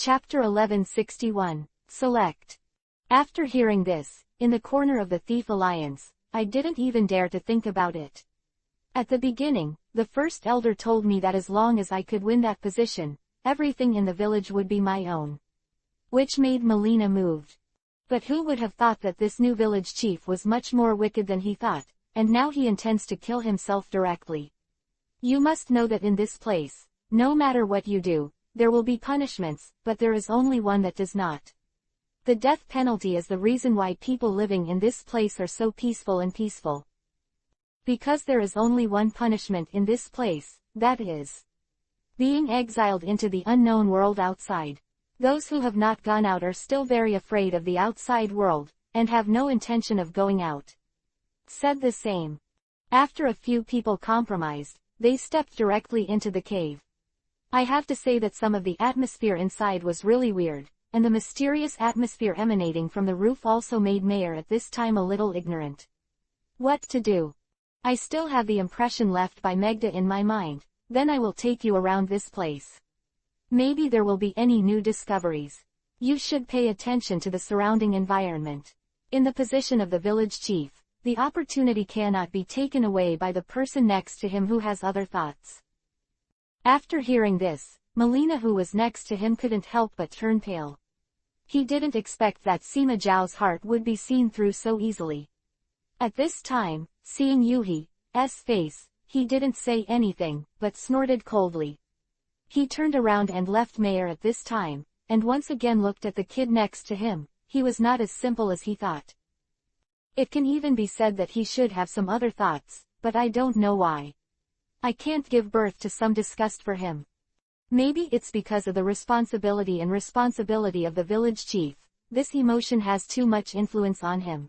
Chapter 1161. Select. After hearing this, in the corner of the Thief Alliance, I didn't even dare to think about it. At the beginning, the first elder told me that as long as I could win that position, everything in the village would be my own. Which made Melina moved. But who would have thought that this new village chief was much more wicked than he thought, and now he intends to kill himself directly. You must know that in this place, no matter what you do, there will be punishments, but there is only one that does not. The death penalty is the reason why people living in this place are so peaceful. Because there is only one punishment in this place, that is being exiled into the unknown world outside. Those who have not gone out are still very afraid of the outside world, and have no intention of going out. Said the same. After a few people compromised, they stepped directly into the cave. I have to say that some of the atmosphere inside was really weird, and the mysterious atmosphere emanating from the roof also made Mayer at this time a little ignorant. What to do? I still have the impression left by Megda in my mind. Then I will take you around this place. Maybe there will be any new discoveries. You should pay attention to the surrounding environment. In the position of the village chief, the opportunity cannot be taken away by the person next to him who has other thoughts. After hearing this, Melina, who was next to him, couldn't help but turn pale. He didn't expect that Sima Zhao's heart would be seen through so easily. At this time, seeing Yuhi's face, he didn't say anything, but snorted coldly. He turned around and left Mayer at this time, and once again looked at the kid next to him. He was not as simple as he thought. It can even be said that he should have some other thoughts, but I don't know why. I can't give birth to some disgust for him. Maybe it's because of the responsibility of the village chief. This emotion has too much influence on him.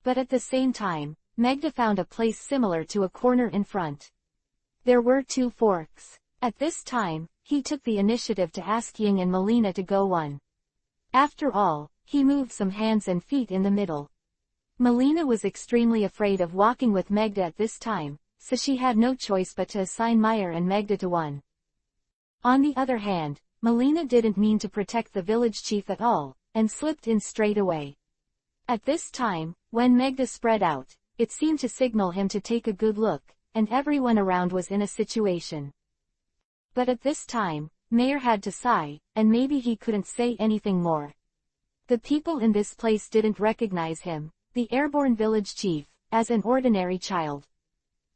But at the same time, Megda found a place similar to a corner in front. There were two forks. At this time, he took the initiative to ask Ying and Melina to go one. After all, he moved some hands and feet in the middle. Melina was extremely afraid of walking with Megda at this time, so she had no choice but to assign Mayer and Megda to one. On the other hand, Melina didn't mean to protect the village chief at all, and slipped in straight away. At this time, when Megda spread out, it seemed to signal him to take a good look, and everyone around was in a situation. But at this time, Mayer had to sigh, and maybe he couldn't say anything more. The people in this place didn't recognize him, the airborne village chief, as an ordinary child.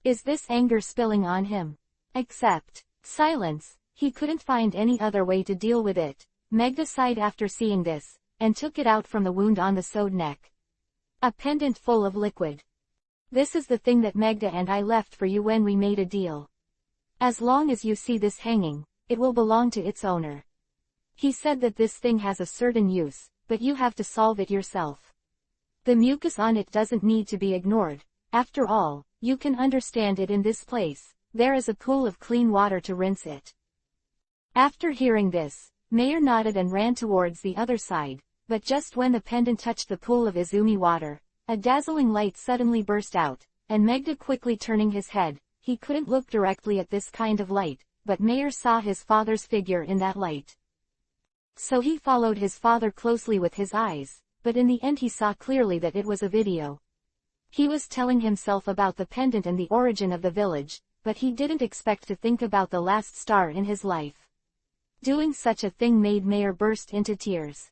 Is this anger spilling on him? Except silence. He couldn't find any other way to deal with it. Megda sighed after seeing this, and took it out from the wound on the sewed neck. A pendant full of liquid. This is the thing that Megda and I left for you when we made a deal. As long as you see this hanging, it will belong to its owner. He said that this thing has a certain use, but you have to solve it yourself. The mucus on it doesn't need to be ignored. After all, you can understand it in this place. There is a pool of clean water to rinse it. After hearing this, Mayer nodded and ran towards the other side, but just when the pendant touched the pool of Izumi water, a dazzling light suddenly burst out, and Megda quickly turning his head. He couldn't look directly at this kind of light, but Mayer saw his father's figure in that light. So he followed his father closely with his eyes, but in the end he saw clearly that it was a video. He was telling himself about the pendant and the origin of the village, but he didn't expect to think about the last star in his life. Doing such a thing made Mayer burst into tears.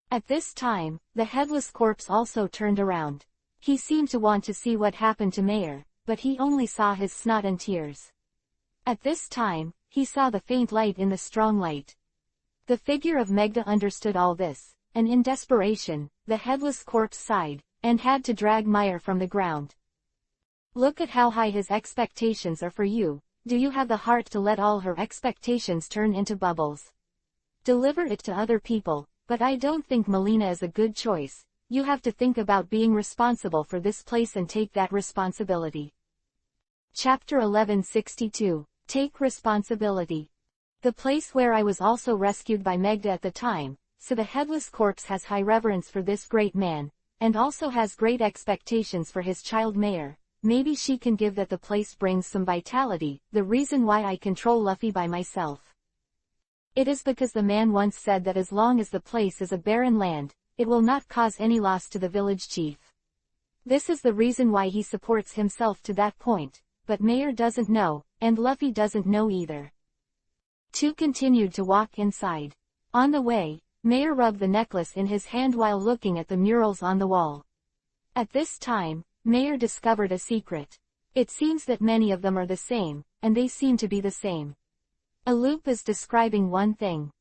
At this time, the headless corpse also turned around. He seemed to want to see what happened to Mayer, but he only saw his snot and tears. At this time, he saw the faint light in the strong light. The figure of Megda understood all this, and in desperation, the headless corpse sighed, and had to drag Mayer from the ground. Look at how high his expectations are for you. Do you have the heart to let all her expectations turn into bubbles? Deliver it to other people, but I don't think Melina is a good choice. You have to think about being responsible for this place and take that responsibility. Chapter 1162. Take responsibility. The place where I was also rescued by Megda at the time, so the headless corpse has high reverence for this great man, and also has great expectations for his child Mayer. Maybe she can give that the place brings some vitality, the reason why I control Luffy by myself. It is because the man once said that as long as the place is a barren land, it will not cause any loss to the village chief. This is the reason why he supports himself to that point, but Mayer doesn't know, and Luffy doesn't know either. Two continued to walk inside. On the way, Mayer rubbed the necklace in his hand while looking at the murals on the wall. At this time, Mayer discovered a secret. It seems that many of them are the same, and they seem to be the same. A loop is describing one thing.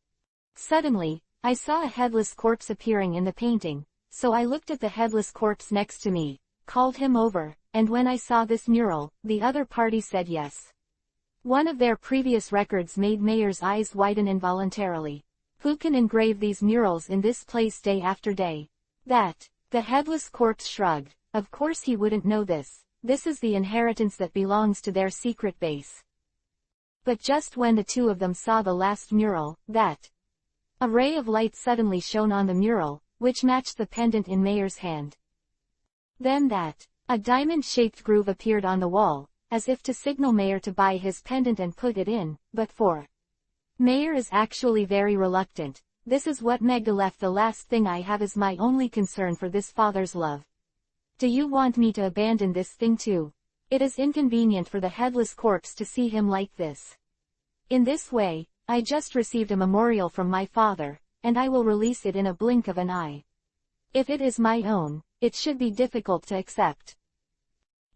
Suddenly, I saw a headless corpse appearing in the painting, so I looked at the headless corpse next to me, called him over, and when I saw this mural, the other party said yes. One of their previous records made Mayer's eyes widen involuntarily. Who can engrave these murals in this place day after day? That. The headless corpse shrugged. Of course he wouldn't know this. This is the inheritance that belongs to their secret base. But just when the two of them saw the last mural, a ray of light suddenly shone on the mural, which matched the pendant in Mayer's hand. Then a diamond-shaped groove appeared on the wall, as if to signal Mayer to buy his pendant and put it in, but Mayer is actually very reluctant. This is what Megda left. The last thing I have is my only concern for this father's love. Do you want me to abandon this thing too? It is inconvenient for the headless corpse to see him like this. In this way, I just received a memorial from my father, and I will release it in a blink of an eye. If it is my own, it should be difficult to accept.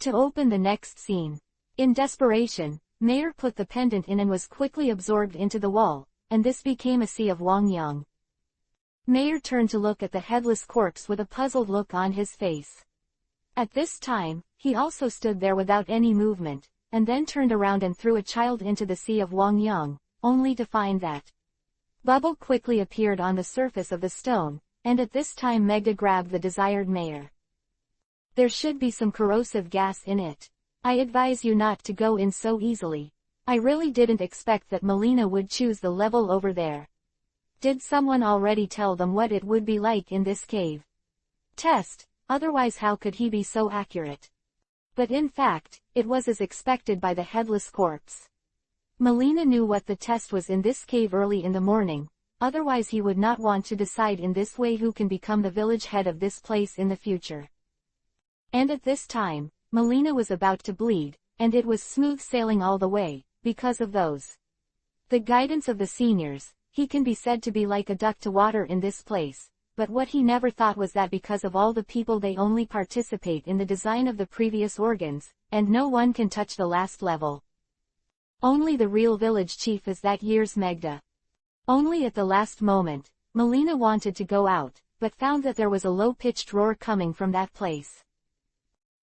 To open the next scene. In desperation, Mayer put the pendant in and was quickly absorbed into the wall, and this became a sea of Wang Yang. Mayer turned to look at the headless corpse with a puzzled look on his face. At this time, he also stood there without any movement, and then turned around and threw a child into the sea of Wang Yang, only to find that bubble quickly appeared on the surface of the stone, and at this time Megda grabbed the desired Mayer. There should be some corrosive gas in it. I advise you not to go in so easily. I really didn't expect that Melina would choose the level over there. Did someone already tell them what it would be like in this cave? Test, otherwise how could he be so accurate? But in fact, it was as expected by the headless corpse. Melina knew what the test was in this cave early in the morning, otherwise he would not want to decide in this way who can become the village head of this place in the future. And at this time, Melina was about to bleed, and it was smooth sailing all the way, because of the guidance of the seniors. He can be said to be like a duck to water in this place, but what he never thought was that because of all the people they only participate in the design of the previous organs, and no one can touch the last level. Only the real village chief is that year's Megda. Only at the last moment, Melina wanted to go out, but found that there was a low-pitched roar coming from that place.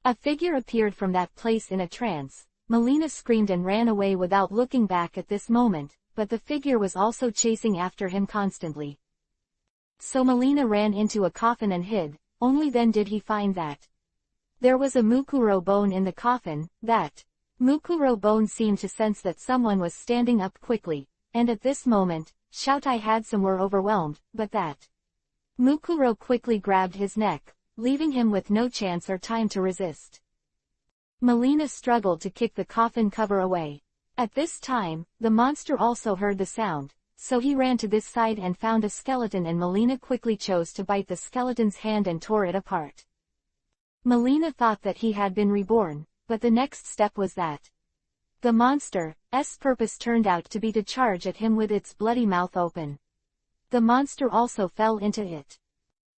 A figure appeared from that place in a trance. Melina screamed and ran away without looking back at this moment, but the figure was also chasing after him constantly. So Melina ran into a coffin and hid. Only then did he find that there was a Mukuro bone in the coffin. That Mukuro bone seemed to sense that someone was standing up quickly, and at this moment, Shoutai Hadsum were overwhelmed, but that Mukuro quickly grabbed his neck, leaving him with no chance or time to resist. Melina struggled to kick the coffin cover away. At this time, the monster also heard the sound, so he ran to this side and found a skeleton, and Melina quickly chose to bite the skeleton's hand and tore it apart. Melina thought that he had been reborn, but the next step was that the monster's purpose turned out to be to charge at him with its bloody mouth open. The monster also fell into it.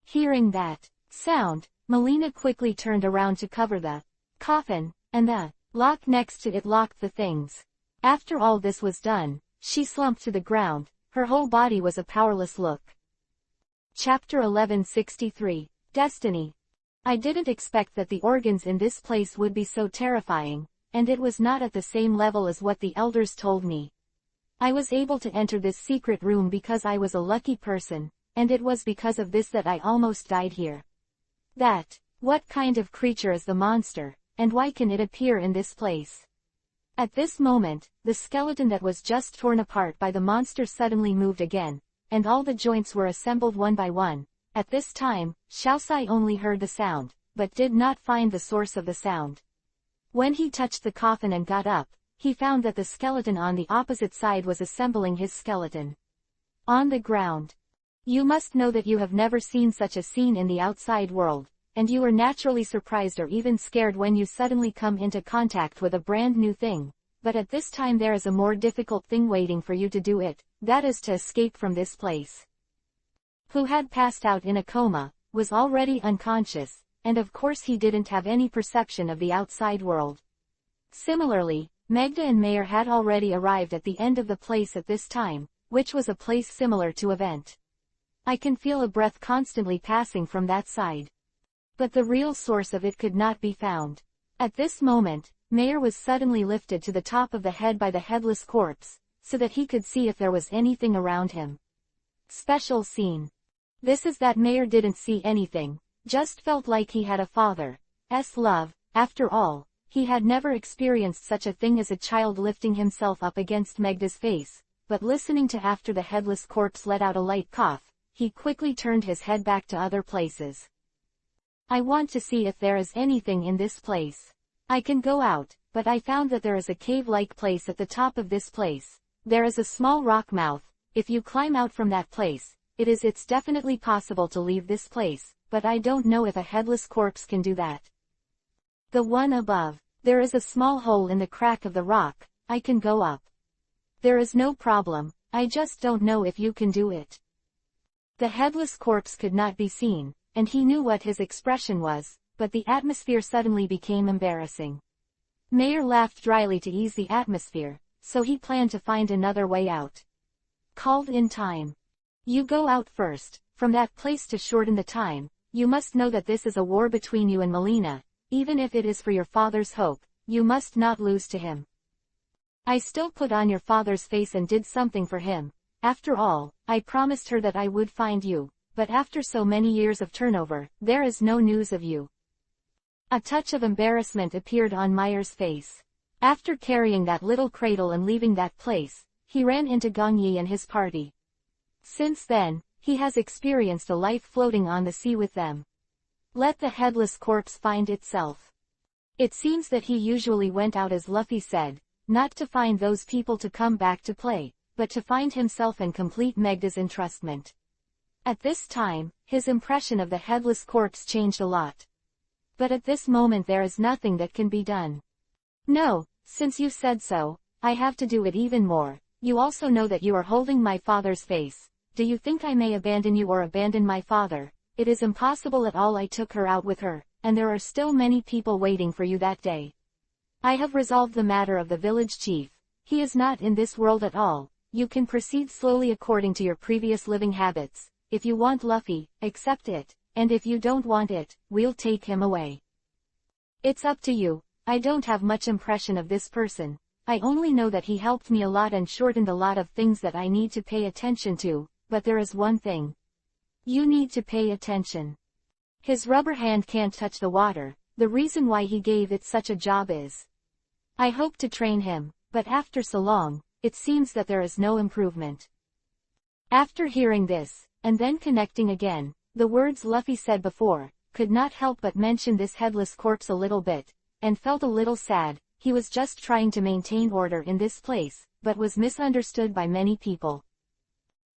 Hearing that sound, Melina quickly turned around to cover the coffin, and the lock next to it locked the things. After all this was done, she slumped to the ground. Her whole body was a powerless look. Chapter 1163. Destiny. I didn't expect that the organs in this place would be so terrifying, and it was not at the same level as what the elders told me. I was able to enter this secret room because I was a lucky person, and it was because of this that I almost died here. What kind of creature is the monster, and why can it appear in this place? At this moment, the skeleton that was just torn apart by the monster suddenly moved again, and all the joints were assembled one by one. At this time, Xiaosai only heard the sound, but did not find the source of the sound. When he touched the coffin and got up, he found that the skeleton on the opposite side was assembling his skeleton. On the ground. You must know that you have never seen such a scene in the outside world, and you are naturally surprised or even scared when you suddenly come into contact with a brand new thing. But at this time there is a more difficult thing waiting for you to do it, that is to escape from this place. Who had passed out in a coma, was already unconscious, and of course he didn't have any perception of the outside world. Similarly, Magda and Mayer had already arrived at the end of the place at this time, which was a place similar to Event. I can feel a breath constantly passing from that side. But the real source of it could not be found. At this moment, Mayer was suddenly lifted to the top of the head by the headless corpse, so that he could see if there was anything around him. Special scene. This is that Mayer didn't see anything, just felt like he had a father's love. After all, he had never experienced such a thing as a child lifting himself up against Magda's face, but listening to after the headless corpse let out a light cough, he quickly turned his head back to other places. I want to see if there is anything in this place. I can go out, but I found that there is a cave-like place at the top of this place. There is a small rock mouth. If you climb out from that place, it's definitely possible to leave this place, but I don't know if a headless corpse can do that. The one above. There is a small hole in the crack of the rock. I can go up. There is no problem, I just don't know if you can do it. The headless corpse could not be seen, and he knew what his expression was, but the atmosphere suddenly became embarrassing. Mayer laughed dryly to ease the atmosphere, so he planned to find another way out. Called in time. You go out first, from that place to shorten the time. You must know that this is a war between you and Melina, even if it is for your father's hope, you must not lose to him. I still put on your father's face and did something for him. After all, I promised her that I would find you, but after so many years of turnover, there is no news of you. A touch of embarrassment appeared on Mayer's face. After carrying that little cradle and leaving that place, he ran into Gong Yi and his party. Since then, he has experienced a life floating on the sea with them. Let the headless corpse find itself. It seems that he usually went out as Luffy said, not to find those people to come back to play, but to find himself and complete Magda's entrustment. At this time, his impression of the headless corpse changed a lot. But at this moment there is nothing that can be done. No, since you said so, I have to do it even more. You also know that you are holding my father's face. Do you think I may abandon you or abandon my father? It is impossible at all. I took her out with her, and there are still many people waiting for you that day. I have resolved the matter of the village chief. He is not in this world at all. You can proceed slowly according to your previous living habits. If you want Luffy, accept it, and if you don't want it, we'll take him away. It's up to you. I don't have much impression of this person. I only know that he helped me a lot and shortened a lot of things that I need to pay attention to, but there is one thing. You need to pay attention. His rubber hand can't touch the water. The reason why he gave it such a job is. I hope to train him, but after so long, it seems that there is no improvement. After hearing this, and then connecting again, the words Luffy said before, could not help but mention this headless corpse a little bit, and felt a little sad. He was just trying to maintain order in this place, but was misunderstood by many people.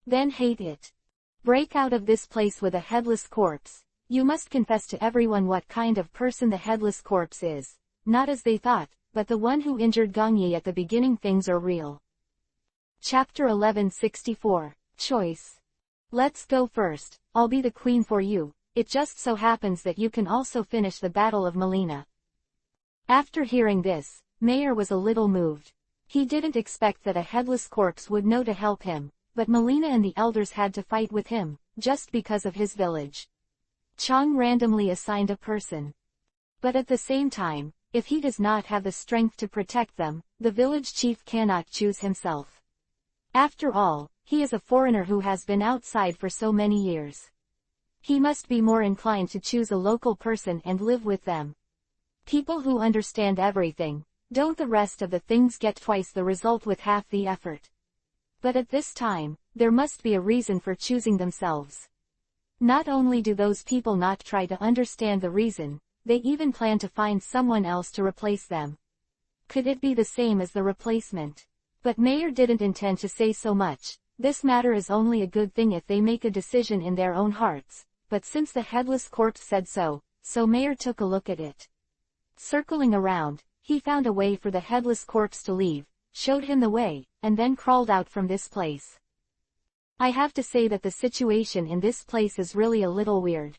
Then hate it. Break out of this place with a headless corpse. You must confess to everyone what kind of person the headless corpse is. Not as they thought, but the one who injured Gong Yi at the beginning. Things are real. Chapter 1164. Choice. Let's go first. I'll be the queen for you. It just so happens that you can also finish the Battle of Melina. After hearing this, Mayer was a little moved. He didn't expect that a headless corpse would know to help him, but Melina and the elders had to fight with him, just because of his village. Chang randomly assigned a person. But at the same time, if he does not have the strength to protect them, the village chief cannot choose himself. After all, he is a foreigner who has been outside for so many years. He must be more inclined to choose a local person and live with them. People who understand everything, don't the rest of the things get twice the result with half the effort. But at this time, there must be a reason for choosing themselves. Not only do those people not try to understand the reason, they even plan to find someone else to replace them. Could it be the same as the replacement? But Mayer didn't intend to say so much. this matter is only a good thing if they make a decision in their own hearts, but since the headless corpse said so, Mayor took a look at it. Circling around, he found a way for the headless corpse to leave, showed him the way, and then crawled out from this place. I have to say that the situation in this place is really a little weird.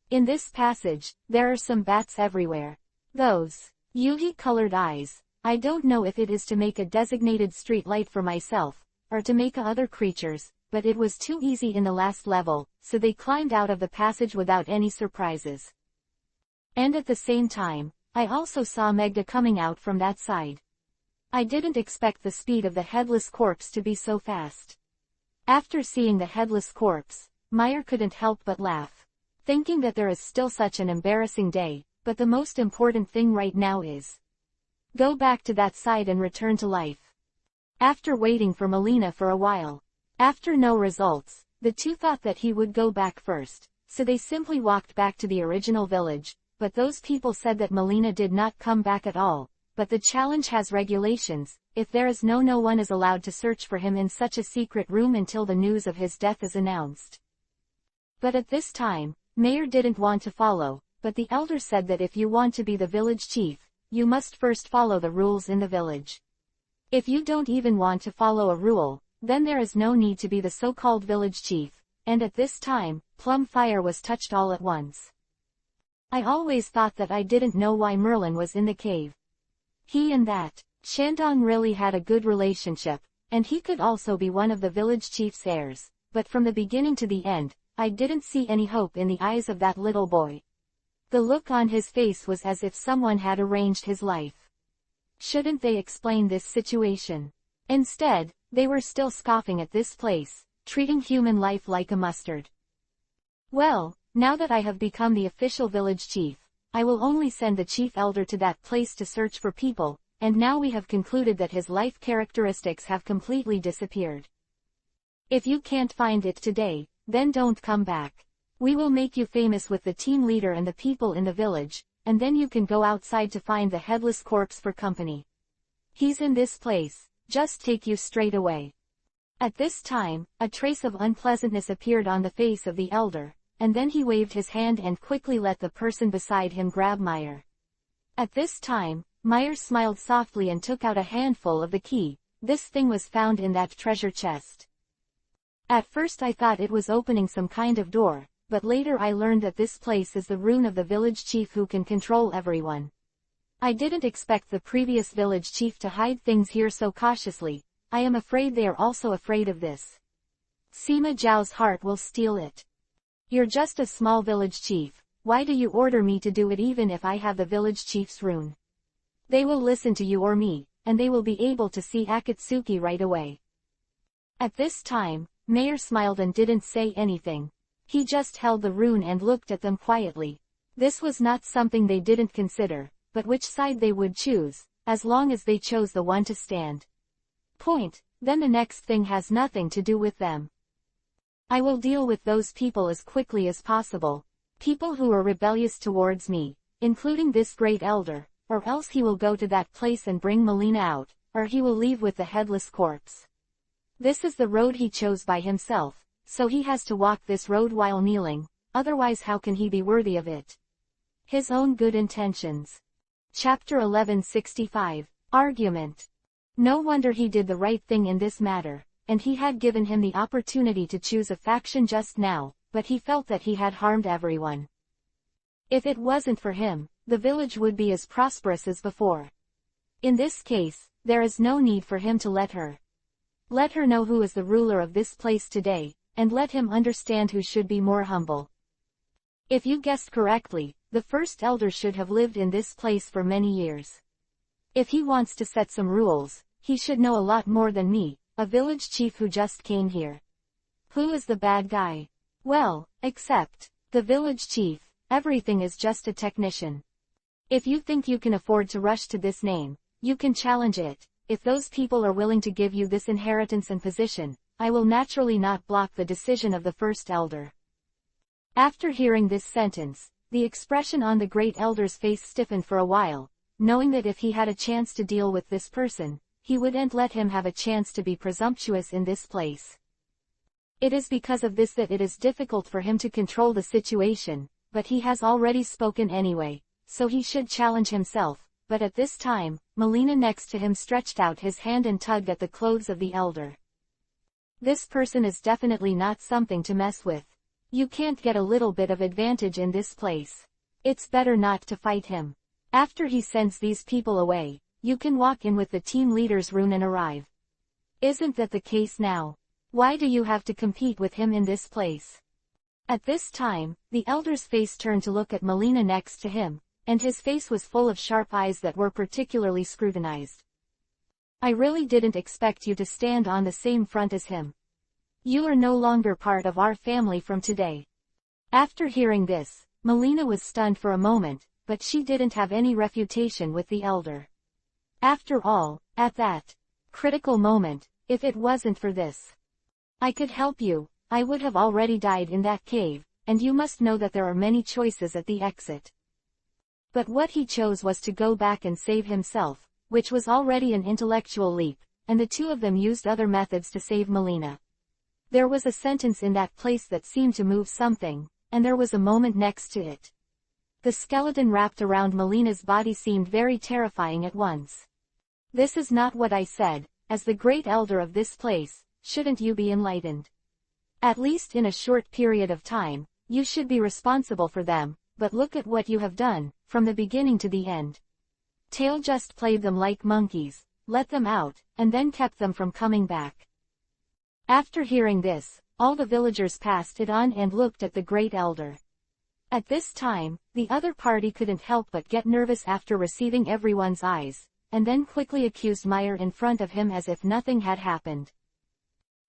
In this passage, there are some bats everywhere. Those yuhi-colored eyes. I don't know if it is to make a designated street light for myself, or to make other creatures, but it was too easy in the last level, so they climbed out of the passage without any surprises. And at the same time, I also saw Megda coming out from that side. I didn't expect the speed of the headless corpse to be so fast. After seeing the headless corpse, Meyer couldn't help but laugh, thinking that there is still such an embarrassing day, but the most important thing right now is go back to that side and return to life. After waiting for Melina for a while, after no results, the two thought that he would go back first, so they simply walked back to the original village, but those people said that Melina did not come back at all. But the challenge has regulations. If there is no one is allowed to search for him in such a secret room until the news of his death is announced. But at this time, Mayor didn't want to follow, but the elder said that if you want to be the village chief, you must first follow the rules in the village. If you don't even want to follow a rule, then there is no need to be the so-called village chief, and at this time, Plum Fire was touched all at once. I always thought that I didn't know why Merlin was in the cave. He and that Shandong really had a good relationship, and he could also be one of the village chief's heirs, but from the beginning to the end, I didn't see any hope in the eyes of that little boy. The look on his face was as if someone had arranged his life. Shouldn't they explain this situation? Instead, they were still scoffing at this place, treating human life like a mustard. Well, now that I have become the official village chief, I will only send the chief elder to that place to search for people, and now we have concluded that his life characteristics have completely disappeared. If you can't find it today, then don't come back. We will make you famous with the team leader and the people in the village, and then you can go outside to find the headless corpse for company. He's in this place, just take you straight away. At this time, a trace of unpleasantness appeared on the face of the elder, and then he waved his hand and quickly let the person beside him grab Meyer. At this time, Meyer smiled softly and took out a handful of the key. This thing was found in that treasure chest. At first I thought it was opening some kind of door, but later I learned that this place is the rune of the village chief who can control everyone. I didn't expect the previous village chief to hide things here so cautiously. I am afraid they are also afraid of this. Sima Zhao's heart will steal it. You're just a small village chief, why do you order me to do it even if I have the village chief's rune? They will listen to you or me, and they will be able to see Akatsuki right away. At this time, Mayor smiled and didn't say anything. He just held the rune and looked at them quietly. This was not something they didn't consider, but which side they would choose, as long as they chose the one to stand. Then the next thing has nothing to do with them. I will deal with those people as quickly as possible. People who are rebellious towards me, including this great elder, or else he will go to that place and bring Melina out, or he will leave with the headless corpse. This is the road he chose by himself, so he has to walk this road while kneeling, otherwise how can he be worthy of it? His own good intentions. Chapter 1165, Argument. No wonder he did the right thing in this matter. And he had given him the opportunity to choose a faction just now, but he felt that he had harmed everyone. If it wasn't for him, the village would be as prosperous as before. In this case, there is no need for him to let her know who is the ruler of this place today, and let him understand who should be more humble. If you guessed correctly, the first elder should have lived in this place for many years. If he wants to set some rules, he should know a lot more than me, a village chief who just came here. Who is the bad guy? Well, except the village chief, everything is just a technician. If you think you can afford to rush to this name, you can challenge it. If those people are willing to give you this inheritance and position, I will naturally not block the decision of the first elder. After hearing this sentence, the expression on the great elder's face stiffened for a while, knowing that if he had a chance to deal with this person, he wouldn't let him have a chance to be presumptuous in this place. It is because of this that it is difficult for him to control the situation, but he has already spoken anyway, so he should challenge himself. But at this time, Melina next to him stretched out his hand and tugged at the clothes of the elder. This person is definitely not something to mess with. You can't get a little bit of advantage in this place. It's better not to fight him. After he sends these people away, you can walk in with the team leader's rune and arrive. Isn't that the case now? Why do you have to compete with him in this place? At this time, the elder's face turned to look at Melina next to him, and his face was full of sharp eyes that were particularly scrutinized. I really didn't expect you to stand on the same front as him. You are no longer part of our family from today. After hearing this, Melina was stunned for a moment, but she didn't have any refutation with the elder. After all, at that critical moment, if it wasn't for this, I could help you, I would have already died in that cave, and you must know that there are many choices at the exit. But what he chose was to go back and save himself, which was already an intellectual leap, and the two of them used other methods to save Melina. There was a sentence in that place that seemed to move something, and there was a moment next to it. The skeleton wrapped around Melina's body seemed very terrifying at once. This is not what I said. As the great elder of this place, shouldn't you be enlightened? At least in a short period of time, you should be responsible for them, but look at what you have done, from the beginning to the end. Tail just played them like monkeys, let them out, and then kept them from coming back. After hearing this, all the villagers passed it on and looked at the great elder. At this time, the other party couldn't help but get nervous after receiving everyone's eyes, and then quickly accused Meyer in front of him as if nothing had happened.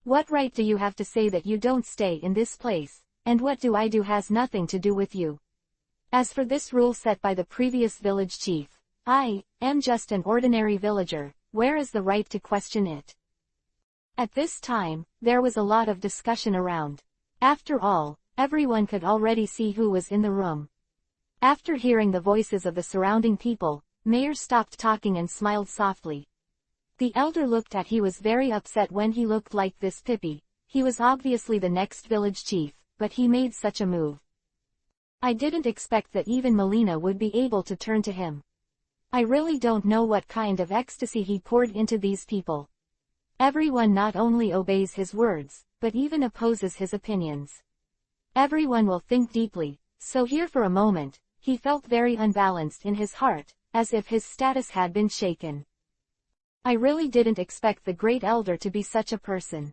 What right do you have to say that you don't stay in this place, and what do I do has nothing to do with you? As for this rule set by the previous village chief, I am just an ordinary villager, where is the right to question it? At this time, there was a lot of discussion around. After all, everyone could already see who was in the room. After hearing the voices of the surrounding people, Meyer stopped talking and smiled softly. The elder looked at he was very upset when he looked like this Pippi. He was obviously the next village chief, but he made such a move. I didn't expect that even Melina would be able to turn to him. I really don't know what kind of ecstasy he poured into these people. Everyone not only obeys his words, but even opposes his opinions. Everyone will think deeply, so here for a moment, he felt very unbalanced in his heart, as if his status had been shaken. I really didn't expect the great elder to be such a person.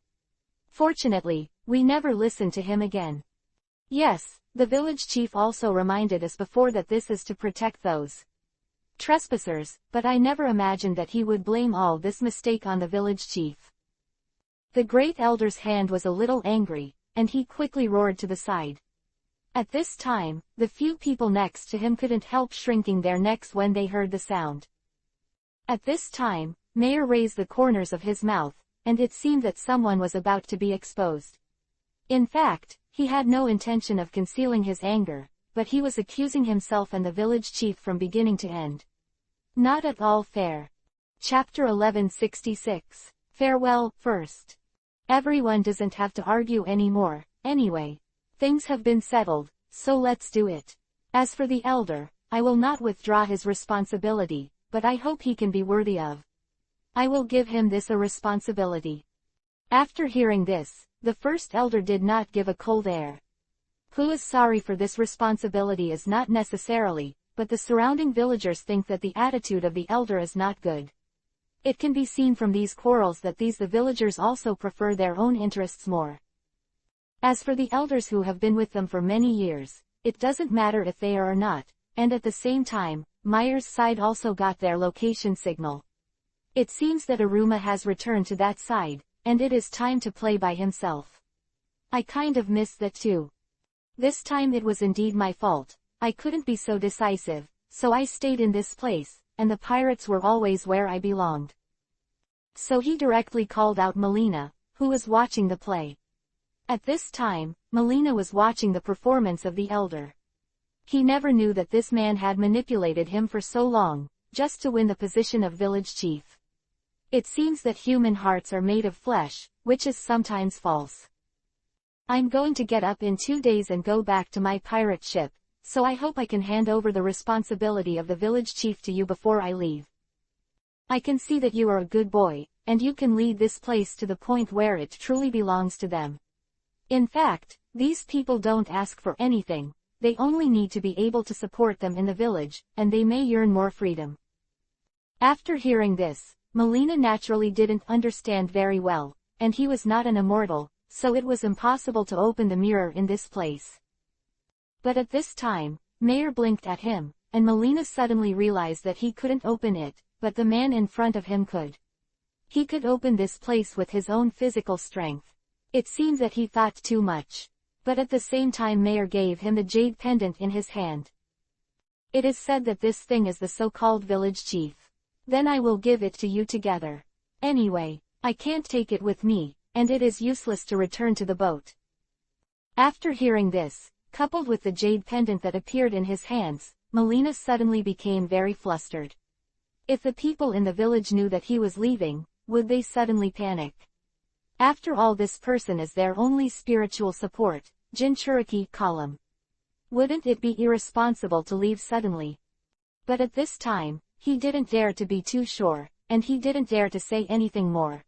Fortunately, we never listened to him again. Yes, the village chief also reminded us before that this is to protect those trespassers, but I never imagined that he would blame all this mistake on the village chief. The great elder's hand was a little angry, and he quickly roared to the side. At this time, the few people next to him couldn't help shrinking their necks when they heard the sound. At this time, Meyer raised the corners of his mouth, and it seemed that someone was about to be exposed. In fact, he had no intention of concealing his anger, but he was accusing himself and the village chief from beginning to end. Not at all fair. Chapter 1166. Farewell, first. Everyone doesn't have to argue anymore, anyway. Things have been settled, so let's do it. As for the elder, I will not withdraw his responsibility, but I hope he can be worthy of. I will give him this a responsibility. After hearing this, the first elder did not give a cold air. Who is sorry for this responsibility is not necessarily, but the surrounding villagers think that the attitude of the elder is not good. It can be seen from these quarrels that the villagers also prefer their own interests more. As for the elders who have been with them for many years, it doesn't matter if they are or not, and at the same time, Meyer's side also got their location signal. It seems that Aruma has returned to that side, and it is time to play by himself. I kind of missed that too. This time it was indeed my fault. I couldn't be so decisive, so I stayed in this place, and the pirates were always where I belonged. So he directly called out Melina, who was watching the play. At this time, Melina was watching the performance of the elder. He never knew that this man had manipulated him for so long, just to win the position of village chief. It seems that human hearts are made of flesh, which is sometimes false. I'm going to get up in 2 days and go back to my pirate ship, so I hope I can hand over the responsibility of the village chief to you before I leave. I can see that you are a good boy, and you can lead this place to the point where it truly belongs to them. In fact, these people don't ask for anything, they only need to be able to support them in the village, and they may earn more freedom. After hearing this, Melina naturally didn't understand very well, and he was not an immortal, so it was impossible to open the mirror in this place. But at this time, Mayer blinked at him, and Melina suddenly realized that he couldn't open it, but the man in front of him could. He could open this place with his own physical strength. It seemed that he thought too much. But at the same time Mayer gave him the jade pendant in his hand. It is said that this thing is the so-called village chief. Then I will give it to you together. Anyway, I can't take it with me, and it is useless to return to the boat. After hearing this, coupled with the jade pendant that appeared in his hands, Melina suddenly became very flustered. If the people in the village knew that he was leaving, would they suddenly panic? After all, this person is their only spiritual support, Jinchuriki column. Wouldn't it be irresponsible to leave suddenly? But at this time, he didn't dare to be too sure, and he didn't dare to say anything more.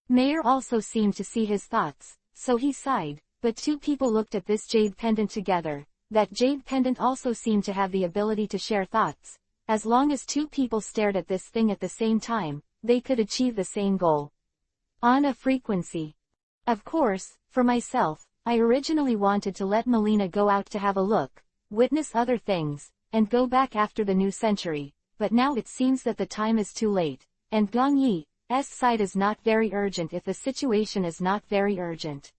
Mayer also seemed to see his thoughts, so he sighed, but two people looked at this jade pendant together. That jade pendant also seemed to have the ability to share thoughts. As long as two people stared at this thing at the same time, they could achieve the same goal. On a frequency. Of course, for myself, I originally wanted to let Melina go out to have a look, witness other things, and go back after the new century, but now it seems that the time is too late, and Gong Yi's side is not very urgent if the situation is not very urgent.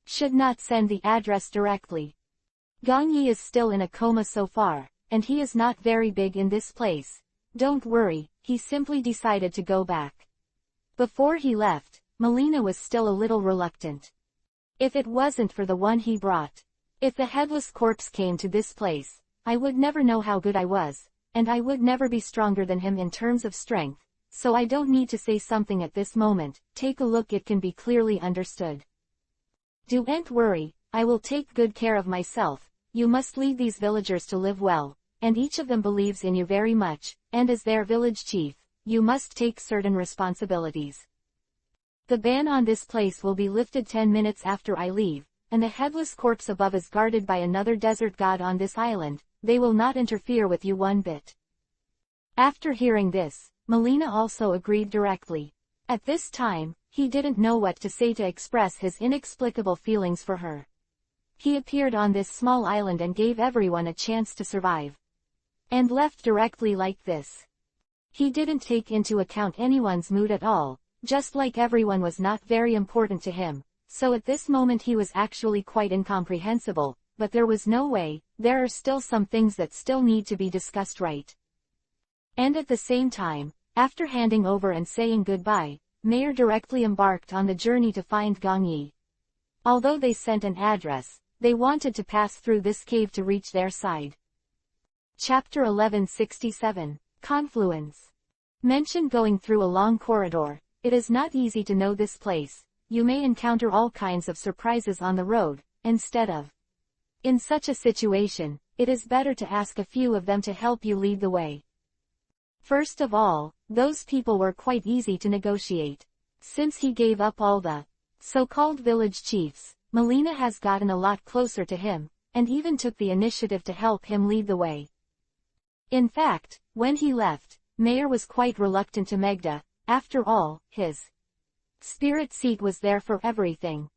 Should not send the address directly. Gong Yi is still in a coma so far, and he is not very big in this place. Don't worry, he simply decided to go back. Before he left, Melina was still a little reluctant. If it wasn't for the one he brought, if the headless corpse came to this place, I would never know how good I was, and I would never be stronger than him in terms of strength, so I don't need to say something at this moment. Take a look, it can be clearly understood. Don't worry, I will take good care of myself. You must lead these villagers to live well, and each of them believes in you very much, and as their village chief, you must take certain responsibilities. The ban on this place will be lifted 10 minutes after I leave, and the headless corpse above is guarded by another desert god on this island. They will not interfere with you one bit. After hearing this, Melina also agreed directly. At this time, he didn't know what to say to express his inexplicable feelings for her. He appeared on this small island and gave everyone a chance to survive. And left directly like this. He didn't take into account anyone's mood at all, just like everyone was not very important to him, so at this moment he was actually quite incomprehensible, but there was no way. There are still some things that still need to be discussed, right? And at the same time, after handing over and saying goodbye, Mayer directly embarked on the journey to find Gong Yi. Although they sent an address, they wanted to pass through this cave to reach their side. Chapter 1167, Confluence. Mention going through a long corridor. It is not easy to know this place. You may encounter all kinds of surprises on the road, instead of. In such a situation, it is better to ask a few of them to help you lead the way. First of all, those people were quite easy to negotiate. Since he gave up all the so-called village chiefs, Melina has gotten a lot closer to him, and even took the initiative to help him lead the way. In fact, when he left, Mayer was quite reluctant to Megda. After all, his spirit seat was there for everything.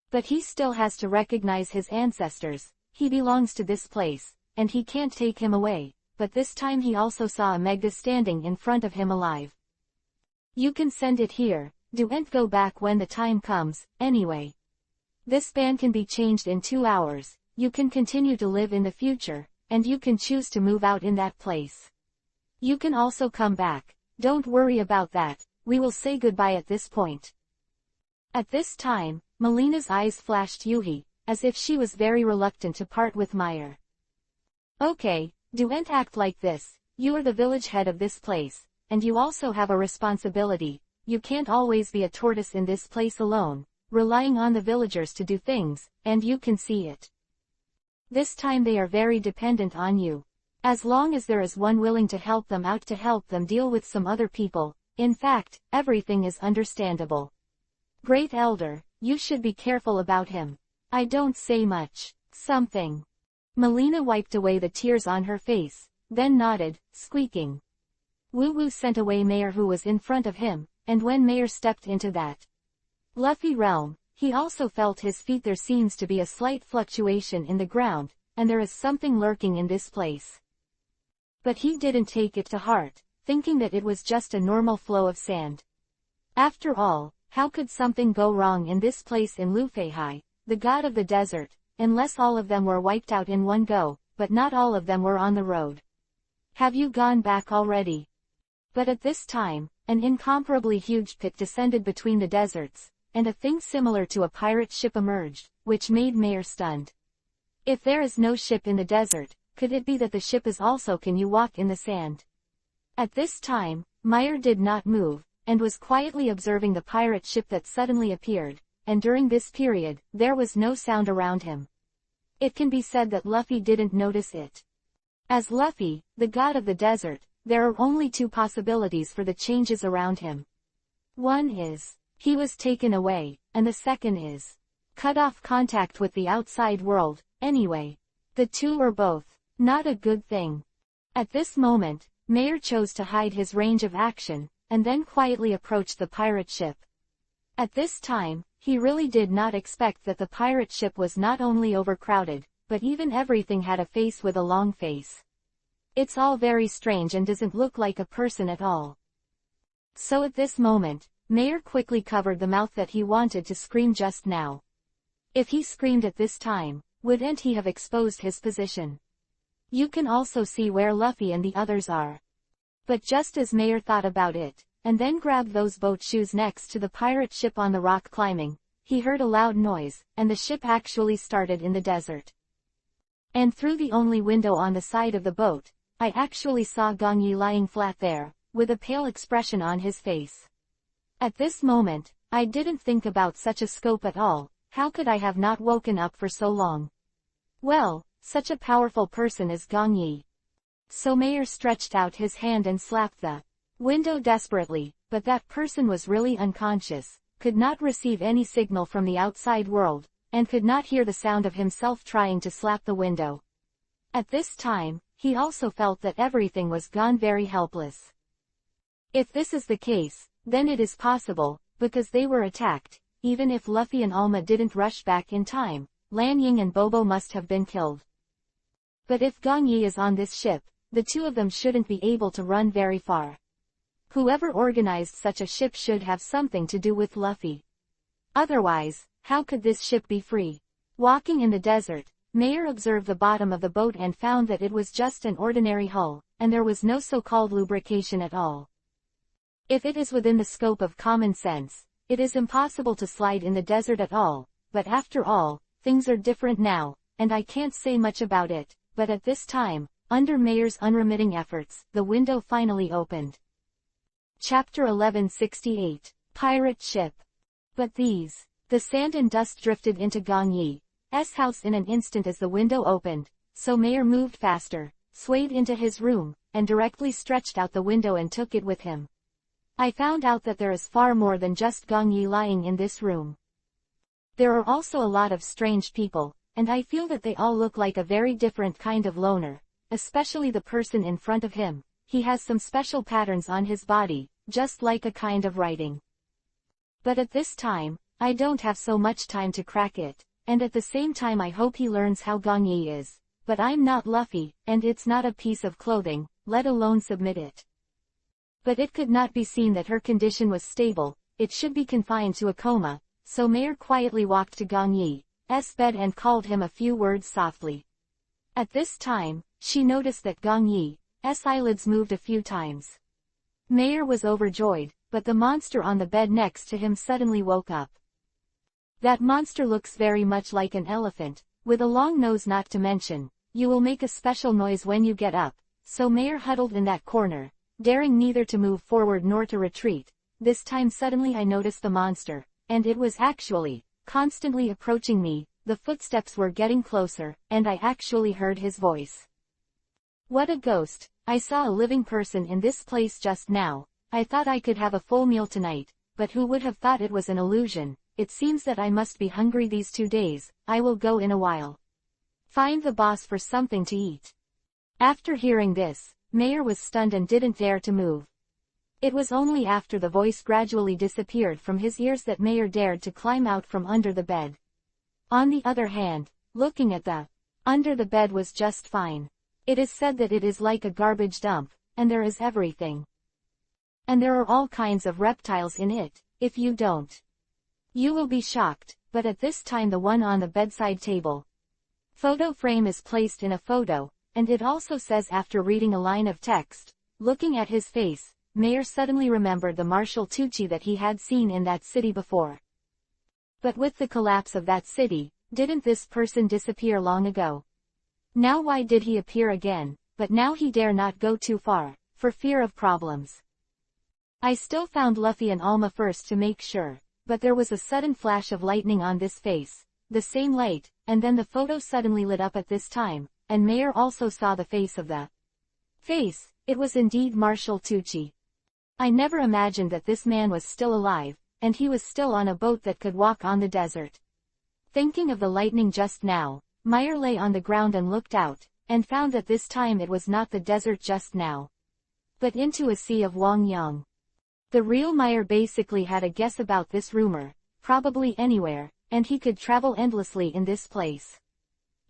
But he still has to recognize his ancestors. He belongs to this place, and he can't take him away. But this time he also saw Megda standing in front of him alive. You can send it here. Don't go back when the time comes, anyway. This ban can be changed in 2 hours. You can continue to live in the future, and you can choose to move out in that place. You can also come back. Don't worry about that. We will say goodbye at this point. At this time, Melina's eyes flashed Yuhi, as if she was very reluctant to part with Mayer. Okay, don't act like this. You are the village head of this place, and you also have a responsibility. You can't always be a tortoise in this place alone. relying on the villagers to do things, and you can see it. This time they are very dependent on you. As long as there is one willing to help them out to help them deal with some other people, in fact, everything is understandable. Great Elder, you should be careful about him. I don't say much. Something. Melina wiped away the tears on her face, then nodded, squeaking. Woo-Woo sent away Mayor who was in front of him, and when Mayor stepped into that Luffy realm, he also felt his feet. There seems to be a slight fluctuation in the ground, and there is something lurking in this place. But he didn't take it to heart, thinking that it was just a normal flow of sand. After all, how could something go wrong in this place in Lufeihai, the god of the desert, unless all of them were wiped out in one go, but not all of them were on the road. Have you gone back already? But at this time, an incomparably huge pit descended between the deserts, and a thing similar to a pirate ship emerged, which made Mayor stunned. If there is no ship in the desert, could it be that the ship is also can you walk in the sand? At this time, Mayor did not move, and was quietly observing the pirate ship that suddenly appeared, and during this period, there was no sound around him. It can be said that Luffy didn't notice it. As Luffy, the god of the desert, there are only two possibilities for the changes around him. One is, he was taken away, and the second is, cut off contact with the outside world. Anyway, the two are both not a good thing. At this moment, Mayor chose to hide his range of action, and then quietly approached the pirate ship. At this time, he really did not expect that the pirate ship was not only overcrowded, but even everything had a face with a long face. It's all very strange and doesn't look like a person at all. So at this moment, Mayor quickly covered the mouth that he wanted to scream just now. If he screamed at this time, wouldn't he have exposed his position? You can also see where Luffy and the others are. But just as Mayor thought about it, and then grabbed those boat shoes next to the pirate ship on the rock climbing, he heard a loud noise, and the ship actually started in the desert. And through the only window on the side of the boat, I actually saw Gong Yi lying flat there, with a pale expression on his face. At this moment, I didn't think about such a scope at all. How could I have not woken up for so long? Well, such a powerful person is Gong Yi. So Mayor stretched out his hand and slapped the window desperately, but that person was really unconscious, could not receive any signal from the outside world, and could not hear the sound of himself trying to slap the window. At this time, he also felt that everything was gone very helpless. If this is the case, then it is possible, because they were attacked, even if Luffy and Alma didn't rush back in time, Lan Ying and Bobo must have been killed. But if Gong Yi is on this ship, the two of them shouldn't be able to run very far. Whoever organized such a ship should have something to do with Luffy. Otherwise, how could this ship be free? Walking in the desert, Mayor observed the bottom of the boat and found that it was just an ordinary hull, and there was no so-called lubrication at all. If it is within the scope of common sense, it is impossible to slide in the desert at all, but after all, things are different now, and I can't say much about it, but at this time, under Mayor's unremitting efforts, the window finally opened. Chapter 1168, Pirate Ship. But the sand and dust drifted into Gong Yi's house in an instant as the window opened, so Mayor moved faster, swayed into his room, and directly stretched out the window and took it with him. I found out that there is far more than just Gong Yi lying in this room. There are also a lot of strange people, and I feel that they all look like a very different kind of loner, especially the person in front of him. He has some special patterns on his body, just like a kind of writing. But at this time, I don't have so much time to crack it, and at the same time I hope he learns how Gong Yi is, but I'm not Luffy, and it's not a piece of clothing, let alone submit it. But it could not be seen that her condition was stable, it should be confined to a coma, so Mayor quietly walked to Gong Yi's bed and called him a few words softly. At this time, she noticed that Gong Yi's eyelids moved a few times. Mayor was overjoyed, but the monster on the bed next to him suddenly woke up. That monster looks very much like an elephant, with a long nose not to mention, you will make a special noise when you get up, so Mayor huddled in that corner, daring neither to move forward nor to retreat. This time suddenly I noticed the monster, and it was actually constantly approaching me. The footsteps were getting closer, and I actually heard his voice. What a ghost! I saw a living person in this place just now. I thought I could have a full meal tonight, but who would have thought it was an illusion? It seems that I must be hungry these 2 days. I will go in a while. Find the boss for something to eat. After hearing this, Mayer was stunned and didn't dare to move. It was only after the voice gradually disappeared from his ears that Mayer dared to climb out from under the bed. On the other hand, looking at the under the bed was just fine. It is said that it is like a garbage dump, and there is everything. And there are all kinds of reptiles in it. If you don't, you will be shocked. But at this time the one on the bedside table photo frame is placed in a photo, and it also says after reading a line of text, looking at his face, Mayer suddenly remembered the Marshal Tucci that he had seen in that city before. But with the collapse of that city, didn't this person disappear long ago? Now why did he appear again? But now he dare not go too far, for fear of problems. I still found Luffy and Alma first to make sure, but there was a sudden flash of lightning on this face, the same light, and then the photo suddenly lit up at this time, and Mayer also saw the face of the face. It was indeed Marshal Tucci. I never imagined that this man was still alive, and he was still on a boat that could walk on the desert. Thinking of the lightning just now, Mayer lay on the ground and looked out, and found that this time it was not the desert just now, but into a sea of Wang Yang. The real Mayer basically had a guess about this rumor, probably anywhere, and he could travel endlessly in this place.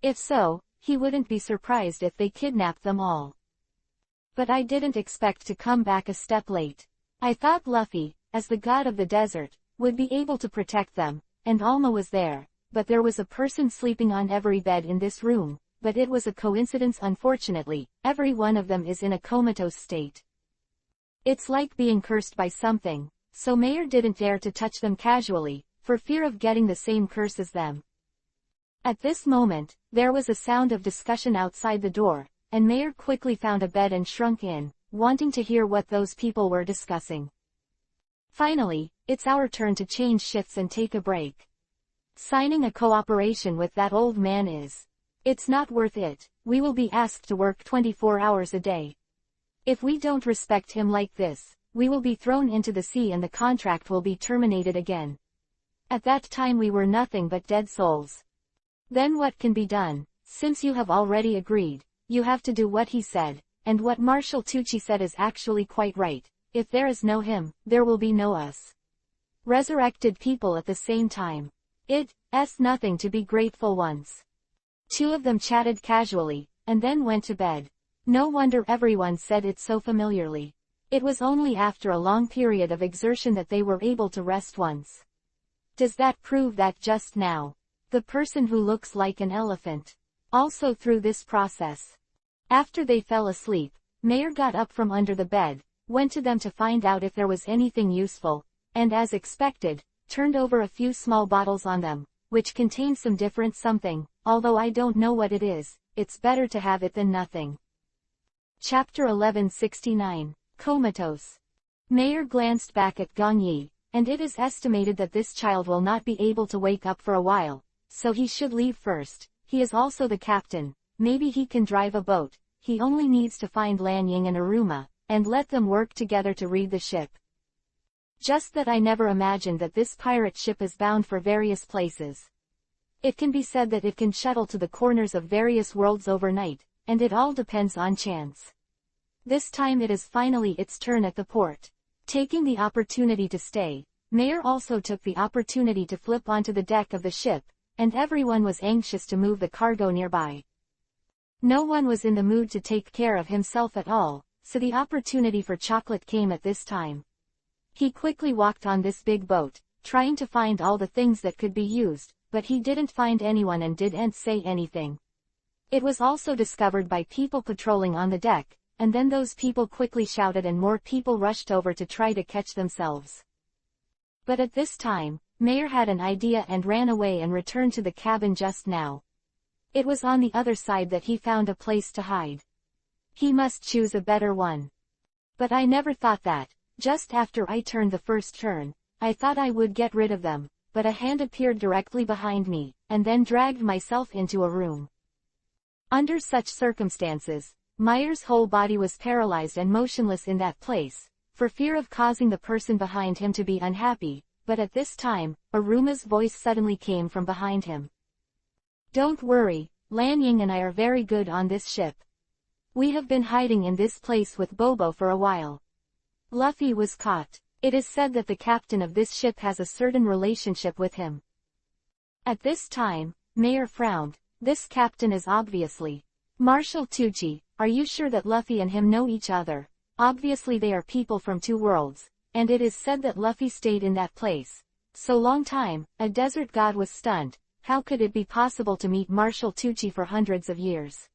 If so, he wouldn't be surprised if they kidnapped them all. But I didn't expect to come back a step late. I thought Luffy, as the god of the desert, would be able to protect them, and Alma was there, but there was a person sleeping on every bed in this room, but it was a coincidence. Unfortunately, every one of them is in a comatose state. It's like being cursed by something, so Mayer didn't dare to touch them casually, for fear of getting the same curse as them. At this moment, there was a sound of discussion outside the door, and Mayer quickly found a bed and shrunk in, wanting to hear what those people were discussing. Finally, it's our turn to change shifts and take a break. Signing a cooperation with that old man is. It's not worth it. We will be asked to work 24 hours a day. If we don't respect him like this, we will be thrown into the sea and the contract will be terminated again. At that time we were nothing but dead souls. Then what can be done? Since you have already agreed, you have to do what he said, and what Marshal Tucci said is actually quite right. If there is no him, there will be no us. Resurrected people at the same time. It's nothing to be grateful once. 2 of them chatted casually, and then went to bed. No wonder everyone said it so familiarly. It was only after a long period of exertion that they were able to rest once. Does that prove that just now, the person who looks like an elephant, also through this process? After they fell asleep, Mayer got up from under the bed, went to them to find out if there was anything useful, and as expected, turned over a few small bottles on them, which contained some different something, although I don't know what it is. It's better to have it than nothing. Chapter 1169, Comatose. Mayer glanced back at Gong Yi, and it is estimated that this child will not be able to wake up for a while, so he should leave first. He is also the captain. Maybe he can drive a boat. He only needs to find Lanying and Aruma, and let them work together to read the ship. Just that I never imagined that this pirate ship is bound for various places. It can be said that it can shuttle to the corners of various worlds overnight, and it all depends on chance. This time it is finally its turn at the port. Taking the opportunity to stay, Mayer also took the opportunity to flip onto the deck of the ship, and everyone was anxious to move the cargo nearby. No one was in the mood to take care of himself at all, so the opportunity for chocolate came at this time. He quickly walked on this big boat, trying to find all the things that could be used, but he didn't find anyone and didn't say anything. It was also discovered by people patrolling on the deck, and then those people quickly shouted and more people rushed over to try to catch themselves. But at this time, Mayer had an idea and ran away and returned to the cabin just now. It was on the other side that he found a place to hide. He must choose a better one. But I never thought that. Just after I turned the first turn, I thought I would get rid of them, but a hand appeared directly behind me, and then dragged myself into a room. Under such circumstances, Meyer's whole body was paralyzed and motionless in that place, for fear of causing the person behind him to be unhappy, but at this time, Aruma's voice suddenly came from behind him. "Don't worry, Lanying and I are very good on this ship. We have been hiding in this place with Bobo for a while. Luffy was caught. It is said that the captain of this ship has a certain relationship with him." At this time, Meyer frowned. This captain is obviously Marshal Tucci. Are you sure that Luffy and him know each other? Obviously they are people from two worlds, and it is said that Luffy stayed in that place so long time. A desert god was stunned. How could it be possible to meet Marshal Tucci for hundreds of years?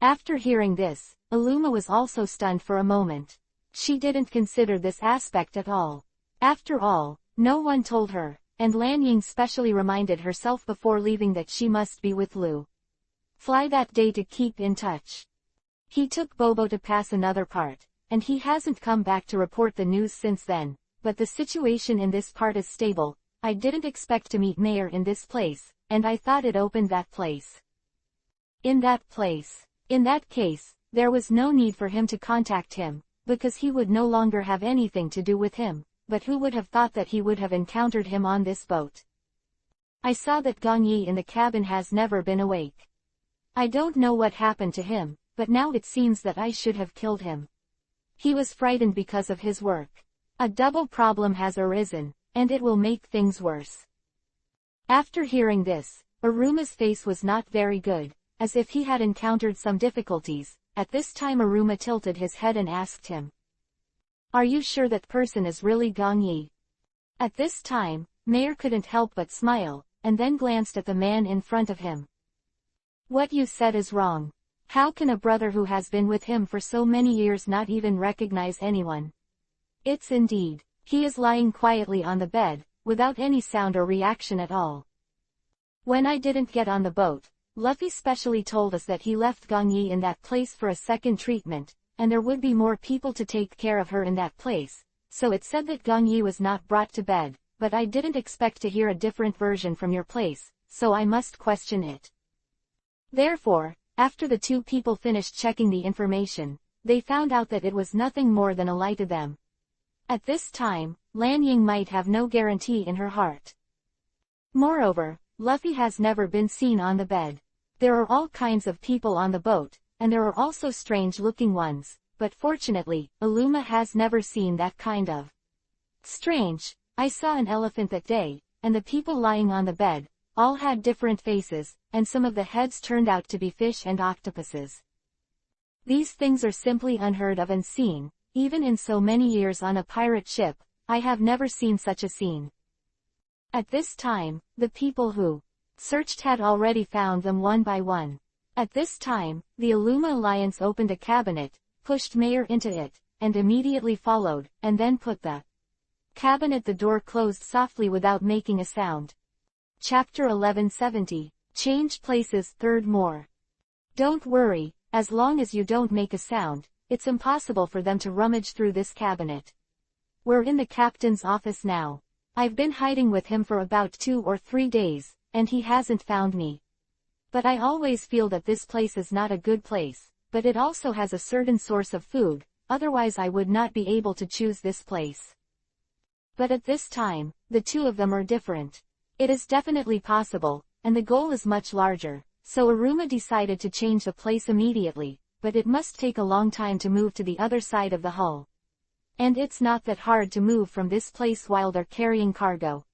After hearing this, Aluma was also stunned for a moment. She didn't consider this aspect at all. After all, no one told her, and Lanying specially reminded herself before leaving that she must be with Lu Fly that day to keep in touch. He took Bobo to pass another part, and he hasn't come back to report the news since then, but the situation in this part is stable. I didn't expect to meet Meyer in this place, and I thought it opened that place. In that place. In that case, there was no need for him to contact him, because he would no longer have anything to do with him, but who would have thought that he would have encountered him on this boat? I saw that Gong Yi in the cabin has never been awake. I don't know what happened to him, but now it seems that I should have killed him. He was frightened because of his work. A double problem has arisen, and it will make things worse. After hearing this, Aruma's face was not very good, as if he had encountered some difficulties. At this time Aruma tilted his head and asked him, "Are you sure that person is really Gong Yi?" At this time, Meyer couldn't help but smile, and then glanced at the man in front of him. "What you said is wrong. How can a brother who has been with him for so many years not even recognize anyone? It's indeed. He is lying quietly on the bed, without any sound or reaction at all. When I didn't get on the boat, Luffy specially told us that he left Gong Yi in that place for a second treatment, and there would be more people to take care of her in that place, so it said that Gong Yi was not brought to bed, but I didn't expect to hear a different version from your place, so I must question it." Therefore, after the two people finished checking the information, they found out that it was nothing more than a lie to them. At this time, Lanying might have no guarantee in her heart. Moreover, Luffy has never been seen on the bed. There are all kinds of people on the boat, and there are also strange-looking ones, but fortunately, Aluma has never seen that kind of strange. I saw an elephant that day, and the people lying on the bed all had different faces, and some of the heads turned out to be fish and octopuses. These things are simply unheard of and seen. Even in so many years on a pirate ship, I have never seen such a scene. At this time, the people who searched had already found them one by one. At this time, the Aluma Alliance opened a cabinet, pushed Meyer into it, and immediately followed, and then put the cabinet. The door closed softly without making a sound. Chapter 1170. Change places. Third more. Don't worry, as long as you don't make a sound, it's impossible for them to rummage through this cabinet. We're in the captain's office now. I've been hiding with him for about 2 or 3 days, and he hasn't found me. But I always feel that this place is not a good place, but it also has a certain source of food, otherwise I would not be able to choose this place. But at this time, the two of them are different. It is definitely possible, and the goal is much larger, so Aruma decided to change the place immediately, but it must take a long time to move to the other side of the hull. And it's not that hard to move from this place while they're carrying cargo.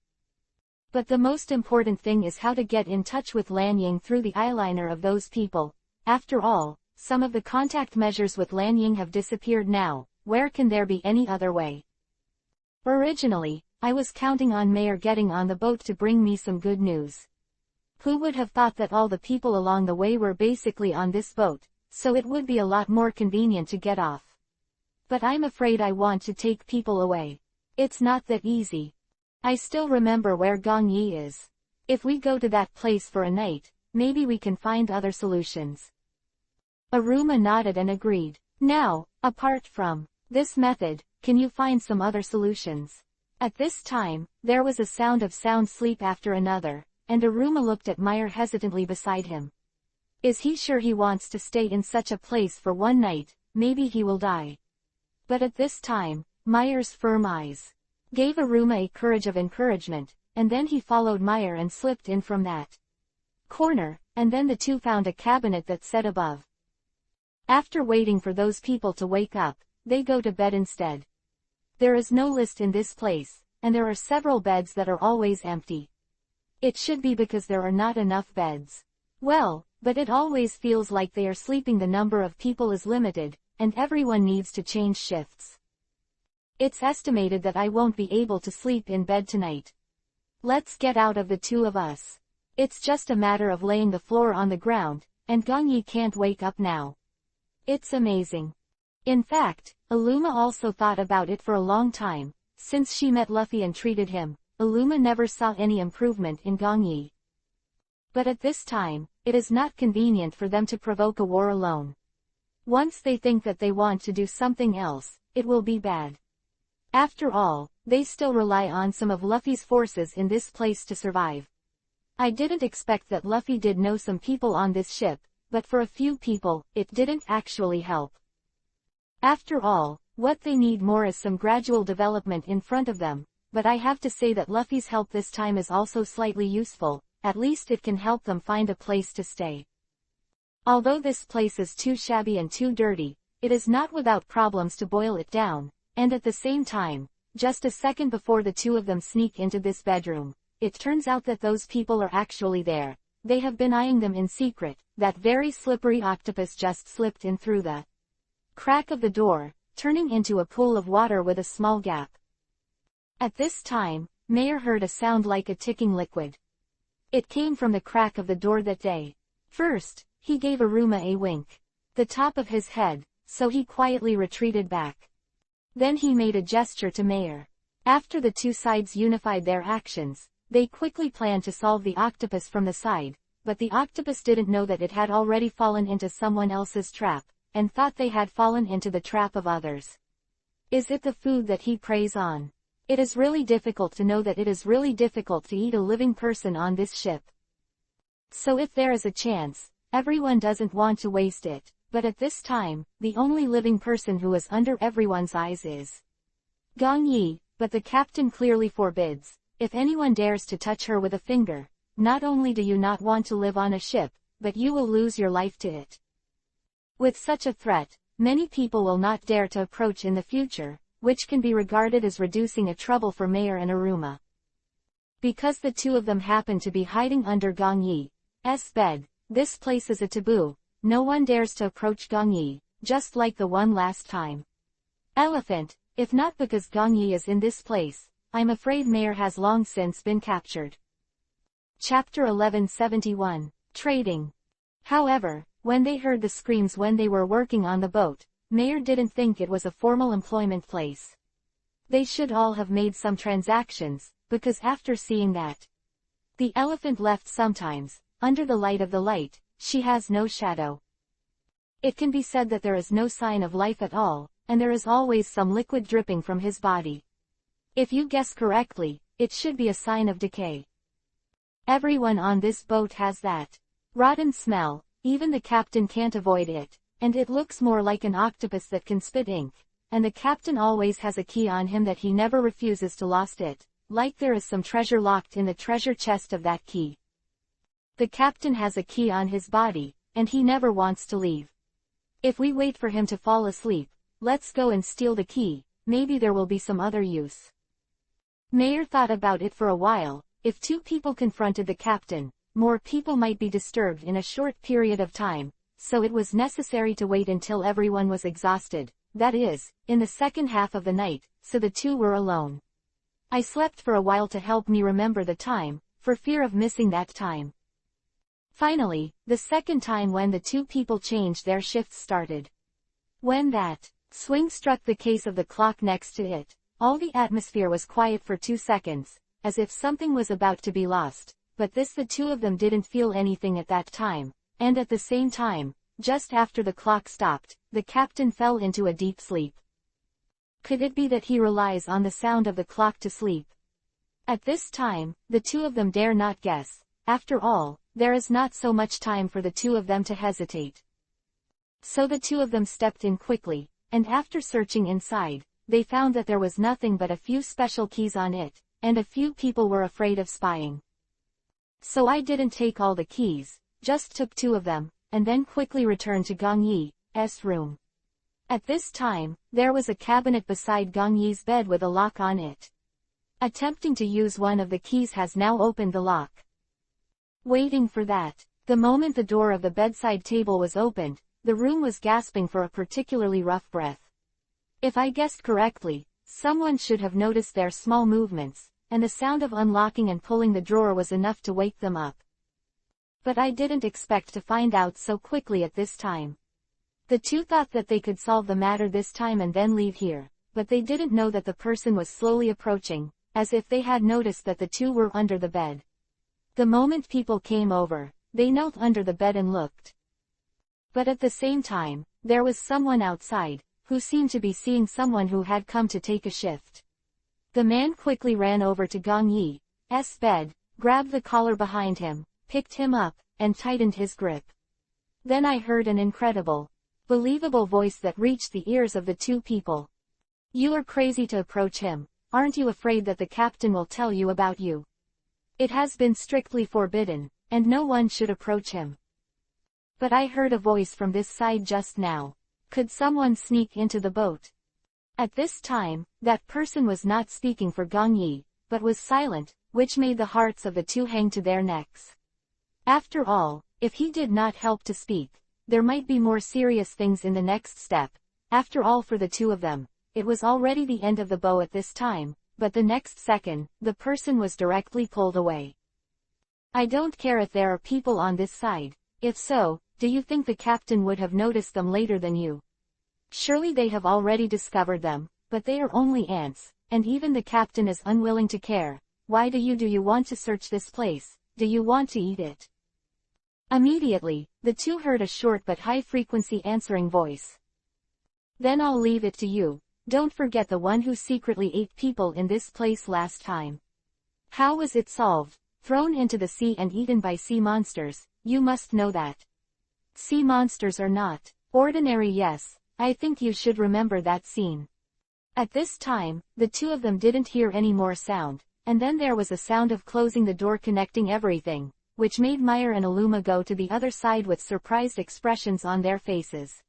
But the most important thing is how to get in touch with Lanying through the eyeliner of those people. After all, some of the contact measures with Lanying have disappeared now. Where can there be any other way? Originally, I was counting on Meyer getting on the boat to bring me some good news. Who would have thought that all the people along the way were basically on this boat, so it would be a lot more convenient to get off. But I'm afraid I want to take people away. It's not that easy. I still remember where Gong Yi is. If we go to that place for a night, maybe we can find other solutions. Aruma nodded and agreed. Now, apart from this method, can you find some other solutions? At this time, there was a sound of sound sleep after another, and Aruma looked at Meyer hesitantly beside him. Is he sure he wants to stay in such a place for one night? Maybe he will die. But at this time, Meyer's firm eyes gave Aruma a courage of encouragement, and then he followed Meyer and slipped in from that corner, and then the two found a cabinet that said above. After waiting for those people to wake up, they go to bed instead. There is no list in this place, and there are several beds that are always empty. It should be because there are not enough beds. Well, but it always feels like they are sleeping. The number of people is limited, and everyone needs to change shifts. It's estimated that I won't be able to sleep in bed tonight. Let's get out of the two of us. It's just a matter of laying the floor on the ground, and Gongyi can't wake up now. It's amazing. In fact, Aluma also thought about it for a long time. Since she met Luffy and treated him, Aluma never saw any improvement in Gongyi. But at this time, it is not convenient for them to provoke a war alone. Once they think that they want to do something else, it will be bad. After all, they still rely on some of Luffy's forces in this place to survive. I didn't expect that Luffy did know some people on this ship, but for a few people, it didn't actually help. After all, what they need more is some gradual development in front of them, but I have to say that Luffy's help this time is also slightly useful. At least it can help them find a place to stay. Although this place is too shabby and too dirty, it is not without problems to boil it down, and at the same time, just a second before the two of them sneak into this bedroom, it turns out that those people are actually there. They have been eyeing them in secret. That very slippery octopus just slipped in through the crack of the door, turning into a pool of water with a small gap. At this time, Meyer heard a sound like a ticking liquid. It came from the crack of the door that day. First, he gave Aruma a wink. The top of his head, so he quietly retreated back. Then he made a gesture to Meyer. After the two sides unified their actions, they quickly planned to solve the octopus from the side, but the octopus didn't know that it had already fallen into someone else's trap, and thought they had fallen into the trap of others. Is it the food that he preys on? It is really difficult to know that it is really difficult to eat a living person on this ship. So if there is a chance, everyone doesn't want to waste it, but at this time, the only living person who is under everyone's eyes is Gongyi, but the captain clearly forbids. If anyone dares to touch her with a finger, not only do you not want to live on a ship, but you will lose your life to it. With such a threat, many people will not dare to approach in the future, which can be regarded as reducing a trouble for Meyer and Aruma. Because the two of them happen to be hiding under Gongyi's bed, this place is a taboo. No one dares to approach Gongyi, just like the one last time. Elephant, if not because Gongyi is in this place, I'm afraid Meyer has long since been captured. Chapter 1171, Trading. However, when they heard the screams when they were working on the boat, Meyer didn't think it was a formal employment place. They should all have made some transactions, because after seeing that the elephant left sometimes, under the light of the light, she has no shadow. It can be said that there is no sign of life at all, and there is always some liquid dripping from his body. If you guess correctly, it should be a sign of decay. Everyone on this boat has that rotten smell, even the captain can't avoid it. And it looks more like an octopus that can spit ink, and the captain always has a key on him that he never refuses to lost it, like there is some treasure locked in the treasure chest of that key. The captain has a key on his body, and he never wants to leave. If we wait for him to fall asleep, let's go and steal the key, maybe there will be some other use. Meyer thought about it for a while. If two people confronted the captain, more people might be disturbed in a short period of time. So it was necessary to wait until everyone was exhausted, that is, in the second half of the night, so the two were alone. I slept for a while to help me remember the time, for fear of missing that time. Finally, the second time when the two people changed their shifts started. When that swing struck the case of the clock next to it, all the atmosphere was quiet for 2 seconds, as if something was about to be lost, but the two of them didn't feel anything at that time. And at the same time, just after the clock stopped, the captain fell into a deep sleep. Could it be that he relies on the sound of the clock to sleep? At this time, the two of them dare not guess. After all, there is not so much time for the two of them to hesitate. So the two of them stepped in quickly, and after searching inside, they found that there was nothing but a few special keys on it, and a few people were afraid of spying. So I didn't take all the keys, just took 2 of them, and then quickly returned to Gong Yi's room. At this time, there was a cabinet beside Gong Yi's bed with a lock on it. Attempting to use one of the keys has now opened the lock. Waiting for that, the moment the door of the bedside table was opened, the room was gasping for a particularly rough breath. If I guessed correctly, someone should have noticed their small movements, and the sound of unlocking and pulling the drawer was enough to wake them up. But I didn't expect to find out so quickly at this time. The two thought that they could solve the matter this time and then leave here, but they didn't know that the person was slowly approaching, as if they had noticed that the two were under the bed. The moment people came over, they knelt under the bed and looked. But at the same time, there was someone outside, who seemed to be seeing someone who had come to take a shift. The man quickly ran over to Gong Yi's bed, grabbed the collar behind him, picked him up, and tightened his grip. Then I heard an incredible, believable voice that reached the ears of the two people. "You are crazy to approach him. Aren't you afraid that the captain will tell you about you? It has been strictly forbidden, and no one should approach him." But I heard a voice from this side just now. Could someone sneak into the boat? At this time, that person was not speaking for Gong Yi, but was silent, which made the hearts of the two hang to their necks. After all, if he did not help to speak, there might be more serious things in the next step. After all, for the two of them, it was already the end of the bow at this time, but the next second, the person was directly pulled away. I don't care if there are people on this side. If so, do you think the captain would have noticed them later than you? Surely they have already discovered them, but they are only ants, and even the captain is unwilling to care. Why do you want to search this place? Do you want to eat it? Immediately, the two heard a short but high-frequency answering voice. Then I'll leave it to you. Don't forget the one who secretly ate people in this place last time. How was it solved? Thrown into the sea and eaten by sea monsters. You must know that. Sea monsters are not ordinary. Yes, I think you should remember that scene. At this time, the two of them didn't hear any more sound, and then there was a sound of closing the door connecting everything, which made Meyer and Aluma go to the other side with surprised expressions on their faces.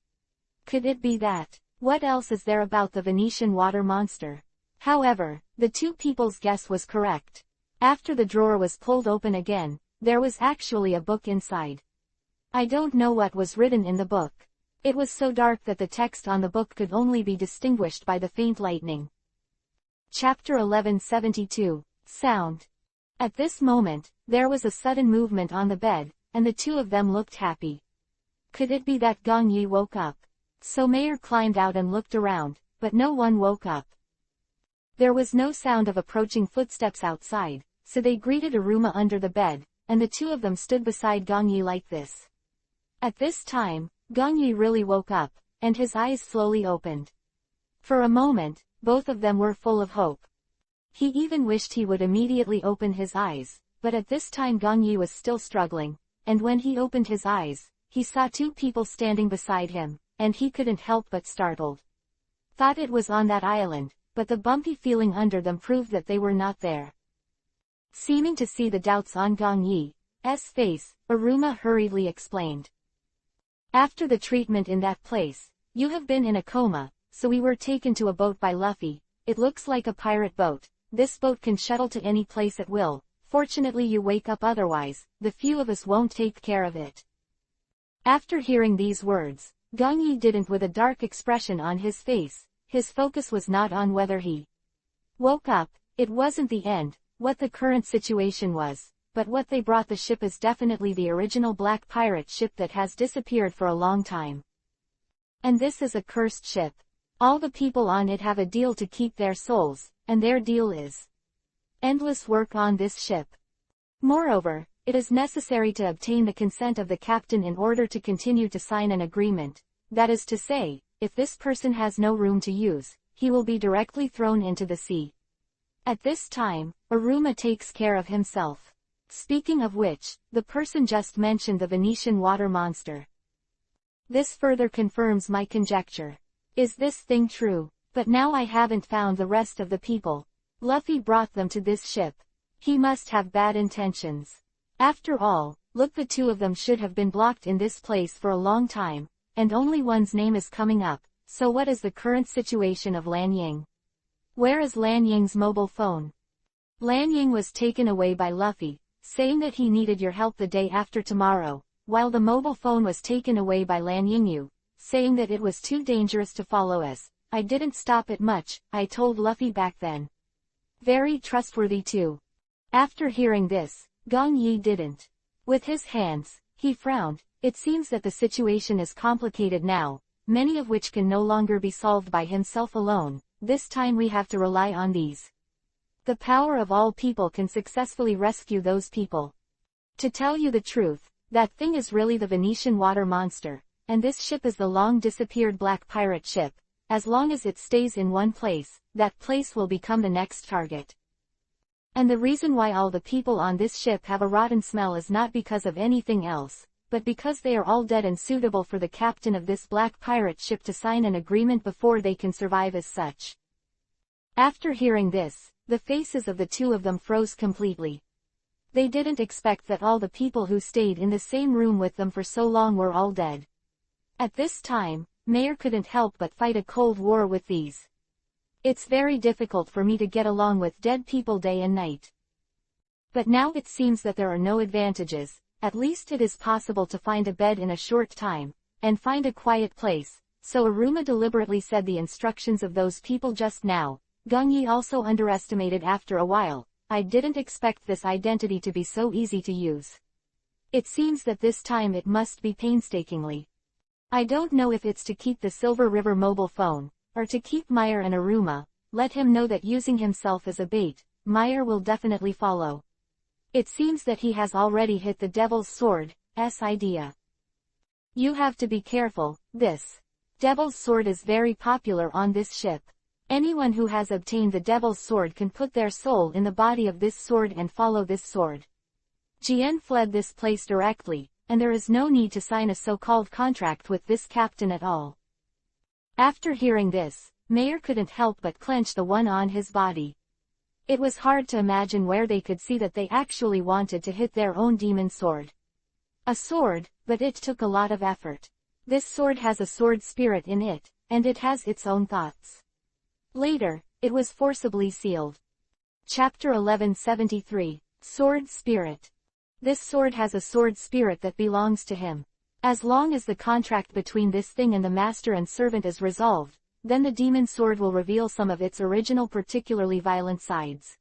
Could it be that? What else is there about the Venetian water monster? However, the two people's guess was correct. After the drawer was pulled open again, there was actually a book inside. I don't know what was written in the book. It was so dark that the text on the book could only be distinguished by the faint lightning. Chapter 1172, Sound. At this moment, there was a sudden movement on the bed, and the two of them looked happy. Could it be that Gong Yi woke up? So Meyer climbed out and looked around, but no one woke up. There was no sound of approaching footsteps outside, so they greeted Aruma under the bed, and the two of them stood beside Gong Yi like this. At this time, Gong Yi really woke up, and his eyes slowly opened. For a moment, both of them were full of hope. He even wished he would immediately open his eyes, but at this time Gong Yi was still struggling, and when he opened his eyes, he saw two people standing beside him, and he couldn't help but startled. Thought it was on that island, but the bumpy feeling under them proved that they were not there. Seeming to see the doubts on Gong Yi's face, Aruma hurriedly explained. After the treatment in that place, you have been in a coma, so we were taken to a boat by Luffy. It looks like a pirate boat. This boat can shuttle to any place at will. Fortunately you wake up, otherwise, the few of us won't take care of it. After hearing these words, Gong Yi didn't with a dark expression on his face. His focus was not on whether he woke up. It wasn't the end, what the current situation was, but what they brought. The ship is definitely the original black pirate ship that has disappeared for a long time. And this is a cursed ship. All the people on it have a deal to keep their souls, and their deal is endless work on this ship. Moreover, it is necessary to obtain the consent of the captain in order to continue to sign an agreement. That is to say, if this person has no room to use, he will be directly thrown into the sea. At this time, Aruma takes care of himself. Speaking of which, the person just mentioned the Venetian water monster. This further confirms my conjecture. Is this thing true? But now I haven't found the rest of the people. Luffy brought them to this ship. He must have bad intentions. After all, look, the two of them should have been blocked in this place for a long time, and only one's name is coming up. So what is the current situation of Lan Ying? Where is Lan Ying's mobile phone? Lan Ying was taken away by Luffy, saying that he needed your help the day after tomorrow, while the mobile phone was taken away by Lan Yingyu, saying that it was too dangerous to follow us. I didn't stop it much, I told Luffy back then. Very trustworthy too. After hearing this, Gong Yi didn't. With his hands, he frowned. It seems that the situation is complicated now, many of which can no longer be solved by himself alone. This time we have to rely on these. The power of all people can successfully rescue those people. To tell you the truth, that thing is really the Venetian water monster, and this ship is the long-disappeared black pirate ship. As long as it stays in one place, that place will become the next target. And the reason why all the people on this ship have a rotten smell is not because of anything else, but because they are all dead and suitable for the captain of this black pirate ship to sign an agreement before they can survive as such. After hearing this, the faces of the two of them froze completely. They didn't expect that all the people who stayed in the same room with them for so long were all dead. At this time, Mayor couldn't help but fight a cold war with these. It's very difficult for me to get along with dead people day and night. But now it seems that there are no advantages. At least it is possible to find a bed in a short time, and find a quiet place, so Aruma deliberately said the instructions of those people just now. Gong Yi also underestimated after a while. I didn't expect this identity to be so easy to use. It seems that this time it must be painstakingly. I don't know if it's to keep the Silver River mobile phone, or to keep Meyer and Aruma. Let him know that using himself as a bait, Meyer will definitely follow. It seems that he has already hit the Devil's Sword's idea. You have to be careful. This Devil's Sword is very popular on this ship. Anyone who has obtained the Devil's Sword can put their soul in the body of this sword and follow this sword. Jien fled this place directly, and there is no need to sign a so-called contract with this captain at all. After hearing this, Mayer couldn't help but clench the one on his body. It was hard to imagine where they could see that they actually wanted to hit their own demon sword. A sword, but it took a lot of effort. This sword has a sword spirit in it, and it has its own thoughts. Later, it was forcibly sealed. Chapter 1173, Sword Spirit. This sword has a sword spirit that belongs to him. As long as the contract between this thing and the master and servant is resolved, then the demon sword will reveal some of its original particularly violent sides.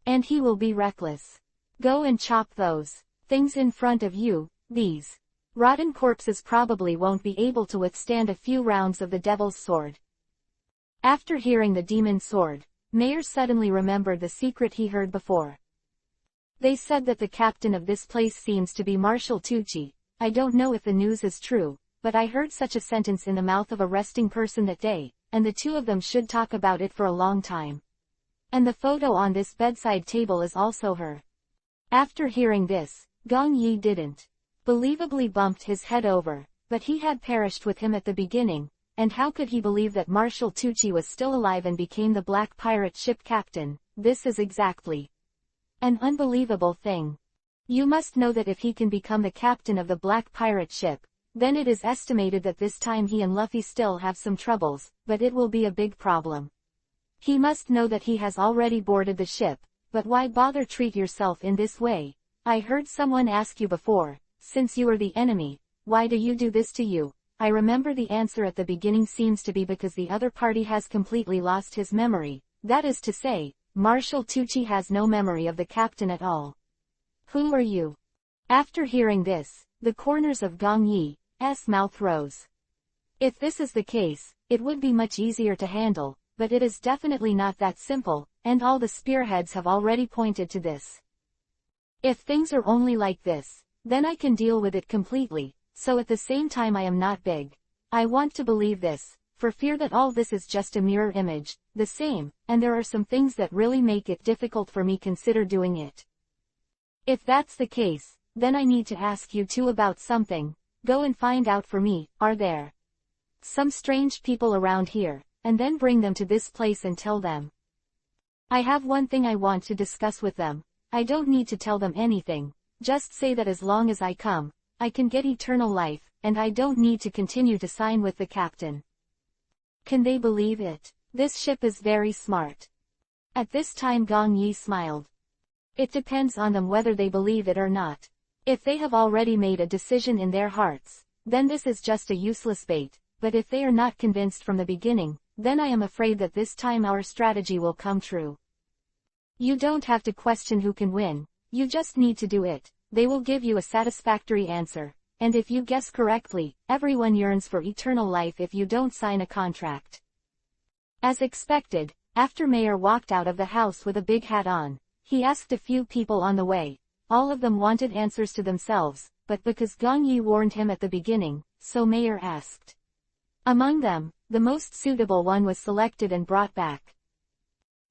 And he will be reckless. Go and chop those things in front of you. These rotten corpses probably won't be able to withstand a few rounds of the Devil's Sword. After hearing the demon sword, Mayer suddenly remembered the secret he heard before. They said that the captain of this place seems to be Marshal Tucci. I don't know if the news is true, but I heard such a sentence in the mouth of a resting person that day, and the two of them should talk about it for a long time. And the photo on this bedside table is also her. After hearing this, Gong Yi didn't believably bumped his head over, but he had perished with him at the beginning, and how could he believe that Marshal Tucci was still alive and became the black pirate ship captain? This is exactly an unbelievable thing. You must know that if he can become the captain of the black pirate ship, then it is estimated that this time he and Luffy still have some troubles, but it will be a big problem. He must know that he has already boarded the ship, but why bother treat yourself in this way? I heard someone ask you before, since you are the enemy, why do you do this to you? I remember the answer at the beginning seems to be because the other party has completely lost his memory. That is to say, Marshal Tucci has no memory of the captain at all. Who are you? After hearing this, the corners of Gong Yi's mouth rose. If this is the case, it would be much easier to handle, but it is definitely not that simple, and all the spearheads have already pointed to this. If things are only like this, then I can deal with it completely, so at the same time I am not big. I want to believe this. for fear that all this is just a mirror image, the same, and there are some things that really make it difficult for me consider doing it. If that's the case, then I need to ask you too about something. Go and find out for me, are there some strange people around here, and then bring them to this place and tell them. I have one thing I want to discuss with them. I don't need to tell them anything, just say that as long as I come, I can get eternal life, and I don't need to continue to sign with the captain. Can they believe it? This ship is very smart. At this time Gong Yi smiled. It depends on them whether they believe it or not. If they have already made a decision in their hearts, then this is just a useless bait, but if they are not convinced from the beginning, then I am afraid that this time our strategy will come true. You don't have to question who can win, you just need to do it. They will give you a satisfactory answer, and if you guess correctly, everyone yearns for eternal life if you don't sign a contract. As expected, after Mayer walked out of the house with a big hat on, he asked a few people on the way. All of them wanted answers to themselves, but because Gong Yi warned him at the beginning, so Mayer asked. Among them, the most suitable one was selected and brought back.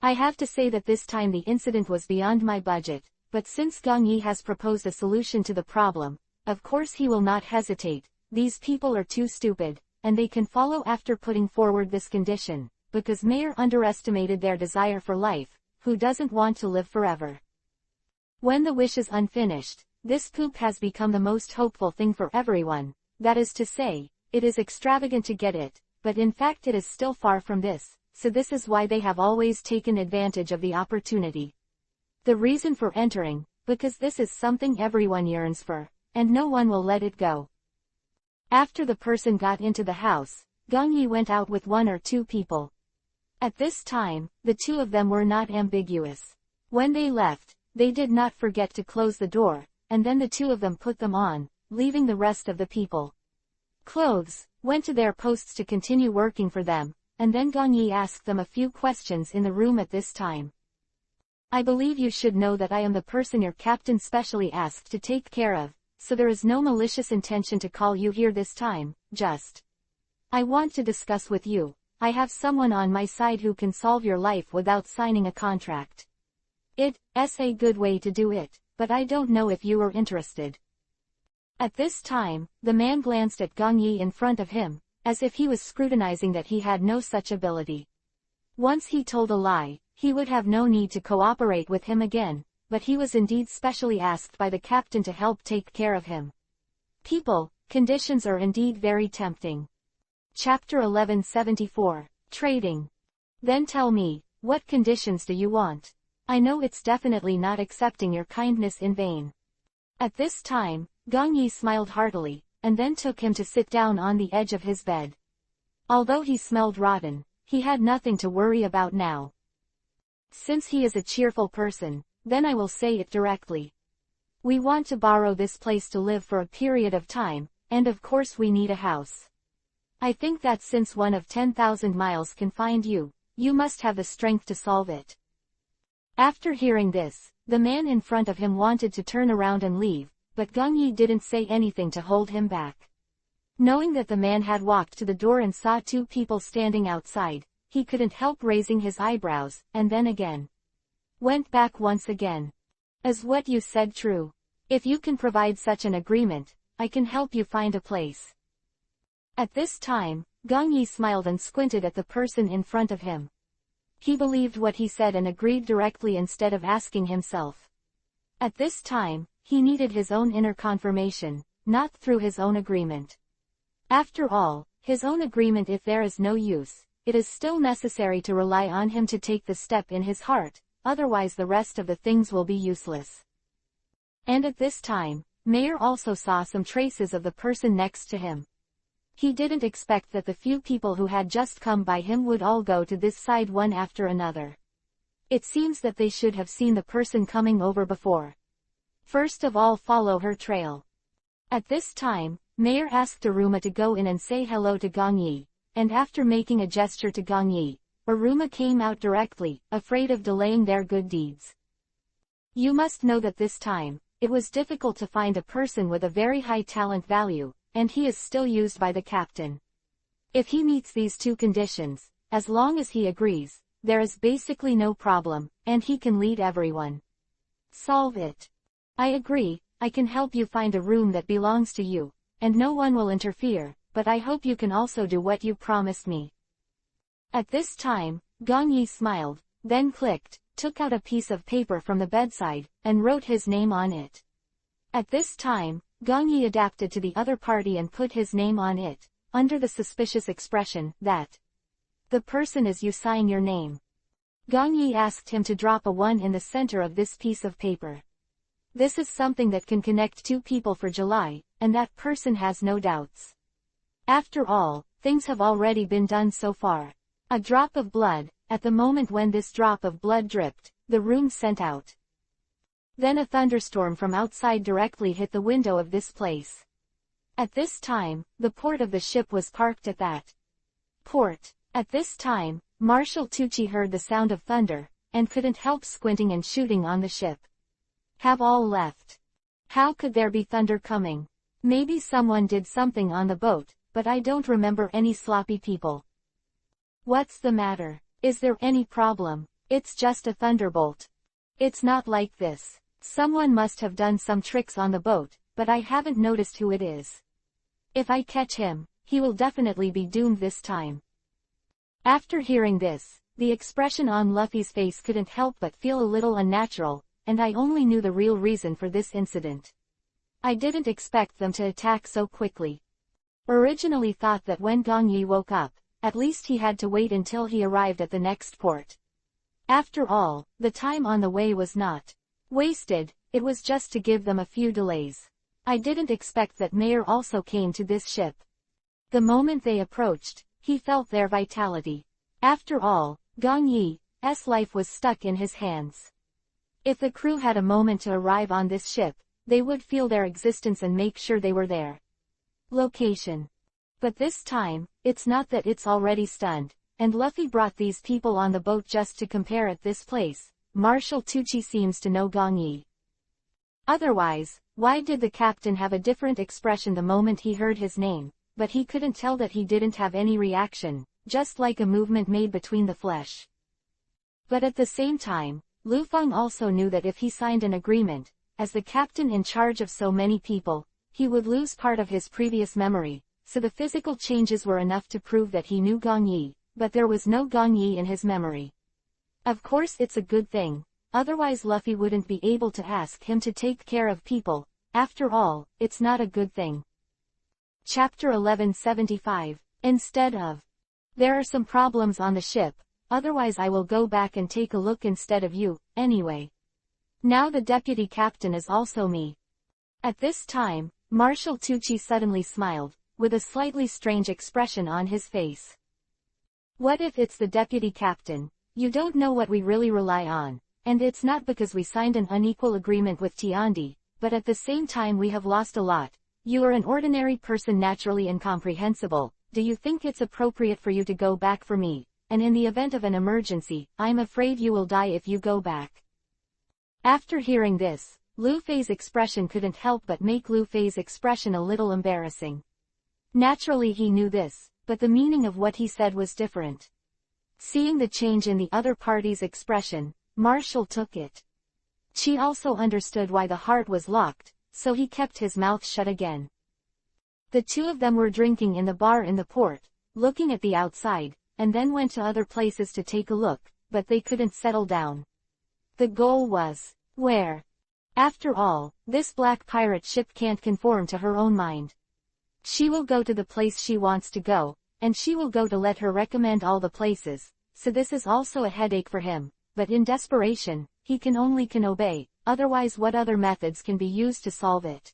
I have to say that this time the incident was beyond my budget, but since Gong Yi has proposed a solution to the problem, of course he will not hesitate. These people are too stupid, and they can follow after putting forward this condition, because Mayer underestimated their desire for life, who doesn't want to live forever. When the wish is unfinished, this poop has become the most hopeful thing for everyone, that is to say, it is extravagant to get it, but in fact it is still far from this, so this is why they have always taken advantage of the opportunity. The reason for entering, because this is something everyone yearns for, and no one will let it go. After the person got into the house, Gong Yi went out with one or two people. At this time, the two of them were not ambiguous. When they left, they did not forget to close the door, and then the two of them put them on, leaving the rest of the people. Clothes, went to their posts to continue working for them, and then Gong Yi asked them a few questions in the room at this time. I believe you should know that I am the person your captain specially asked to take care of, so there is no malicious intention to call you here this time, just. I want to discuss with you. I have someone on my side who can solve your life without signing a contract. It's a good way to do it, but I don't know if you are interested. At this time, the man glanced at Gong Yi in front of him, as if he was scrutinizing that he had no such ability. Once he told a lie, he would have no need to cooperate with him again, but he was indeed specially asked by the captain to help take care of him. Conditions are indeed very tempting. Chapter 1174, Trading. Then tell me, what conditions do you want? I know it's definitely not accepting your kindness in vain. At this time, Gong Yi smiled heartily, and then took him to sit down on the edge of his bed. Although he smelled rotten, he had nothing to worry about now. Since he is a cheerful person, then I will say it directly. We want to borrow this place to live for a period of time, and of course we need a house. I think that since one of 10,000 miles can find you, you must have the strength to solve it. After hearing this, the man in front of him wanted to turn around and leave, but Gong Yi didn't say anything to hold him back. Knowing that the man had walked to the door and saw two people standing outside, he couldn't help raising his eyebrows, and then again went back once again. Is what you said true? If you can provide such an agreement, I can help you find a place. At this time, Gong Yi smiled and squinted at the person in front of him. He believed what he said and agreed directly instead of asking himself. At this time, he needed his own inner confirmation, not through his own agreement. After all, his own agreement, if there is no use, it is still necessary to rely on him to take the step in his heart, otherwise the rest of the things will be useless. And at this time, Mayer also saw some traces of the person next to him. He didn't expect that the few people who had just come by him would all go to this side one after another. It seems that they should have seen the person coming over before. First of all, follow her trail. At this time, Mayer asked Aruma to go in and say hello to Gong Yi, and after making a gesture to Gong Yi, Aruma came out directly, afraid of delaying their good deeds. You must know that this time, it was difficult to find a person with a very high talent value, and he is still used by the captain. If he meets these two conditions, as long as he agrees, there is basically no problem, and he can lead everyone. Solve it. I agree, I can help you find a room that belongs to you, and no one will interfere, but I hope you can also do what you promised me. At this time, Gong Yi smiled, then clicked, took out a piece of paper from the bedside, and wrote his name on it. At this time, Gong Yi adapted to the other party and put his name on it, under the suspicious expression that the person is you sign your name. Gong Yi asked him to drop a 1 in the center of this piece of paper. This is something that can connect two people for July, and that person has no doubts. After all, things have already been done so far. A drop of blood, at the moment when this drop of blood dripped, the room sent out. Then a thunderstorm from outside directly hit the window of this place. At this time, the port of the ship was parked at that port. At this time, Marshal Tucci heard the sound of thunder, and couldn't help squinting and shooting on the ship. Have all left. How could there be thunder coming? Maybe someone did something on the boat, but I don't remember any sloppy people. What's the matter? Is there any problem? It's just a thunderbolt. It's not like this. Someone must have done some tricks on the boat, but I haven't noticed who it is. If I catch him, he will definitely be doomed this time. After hearing this, the expression on Luffy's face couldn't help but feel a little unnatural, and I only knew the real reason for this incident. I didn't expect them to attack so quickly. Originally thought that when Gong Yi woke up, at least he had to wait until he arrived at the next port. After all, the time on the way was not wasted, it was just to give them a few delays. I didn't expect that Mayor also came to this ship. The moment they approached, he felt their vitality. After all, Gong Yi's life was stuck in his hands. If the crew had a moment to arrive on this ship, they would feel their existence and make sure they were there. Location. But this time, it's not that it's already stunned, and Luffy brought these people on the boat just to compare at this place. Marshal Tucci seems to know Gong Yi. Otherwise, why did the captain have a different expression the moment he heard his name? But he couldn't tell that he didn't have any reaction, just like a movement made between the flesh. But at the same time, Lu Feng also knew that if he signed an agreement, as the captain in charge of so many people, he would lose part of his previous memory, so the physical changes were enough to prove that he knew Gong Yi, but there was no Gong Yi in his memory. Of course it's a good thing, otherwise Luffy wouldn't be able to ask him to take care of people. After all, it's not a good thing. Chapter 1175, instead of. There are some problems on the ship, otherwise I will go back and take a look instead of you, anyway. Now the deputy captain is also me. At this time, Marshal Tucci suddenly smiled, with a slightly strange expression on his face. What if it's the deputy captain? You don't know what we really rely on, and it's not because we signed an unequal agreement with Tiandi, but at the same time we have lost a lot. You are an ordinary person, naturally incomprehensible. Do you think it's appropriate for you to go back for me? And in the event of an emergency, I'm afraid you will die if you go back. After hearing this, Lu Fei's expression couldn't help but make Lu Fei's expression a little embarrassing. Naturally he knew this, but the meaning of what he said was different. Seeing the change in the other party's expression, Marshall took it. Chi also understood why the heart was locked, so he kept his mouth shut again. The two of them were drinking in the bar in the port, looking at the outside, and then went to other places to take a look, but they couldn't settle down. The goal was, where? After all, this black pirate ship can't conform to her own mind. She will go to the place she wants to go, and she will go to let her recommend all the places, so this is also a headache for him, but in desperation, he can obey, otherwise what other methods can be used to solve it?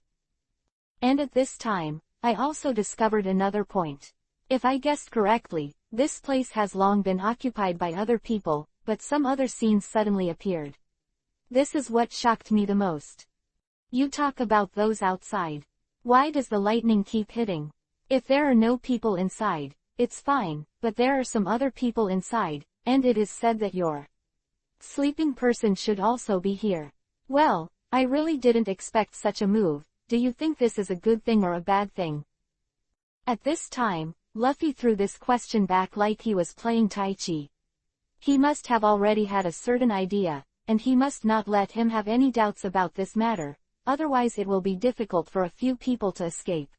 And at this time, I also discovered another point. If I guessed correctly, this place has long been occupied by other people, but some other scenes suddenly appeared. This is what shocked me the most. You talk about those outside. Why does the lightning keep hitting? If there are no people inside, it's fine, but there are some other people inside, and it is said that your sleeping person should also be here. Well, I really didn't expect such a move. Do you think this is a good thing or a bad thing? At this time, Luffy threw this question back like he was playing Tai Chi. He must have already had a certain idea, and he must not let him have any doubts about this matter, otherwise it will be difficult for a few people to escape.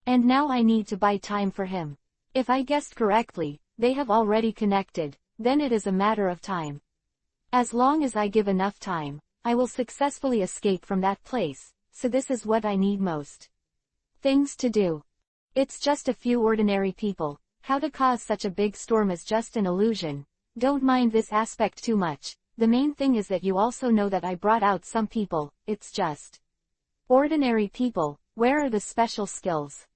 And now I need to buy time for him. If I guessed correctly, they have already connected, then it is a matter of time. As long as I give enough time, I will successfully escape from that place, so this is what I need most. Things to do. It's just a few ordinary people. How to cause such a big storm is just an illusion. Don't mind this aspect too much. The main thing is that you also know that I brought out some people. It's just ordinary people. Where are the special skills?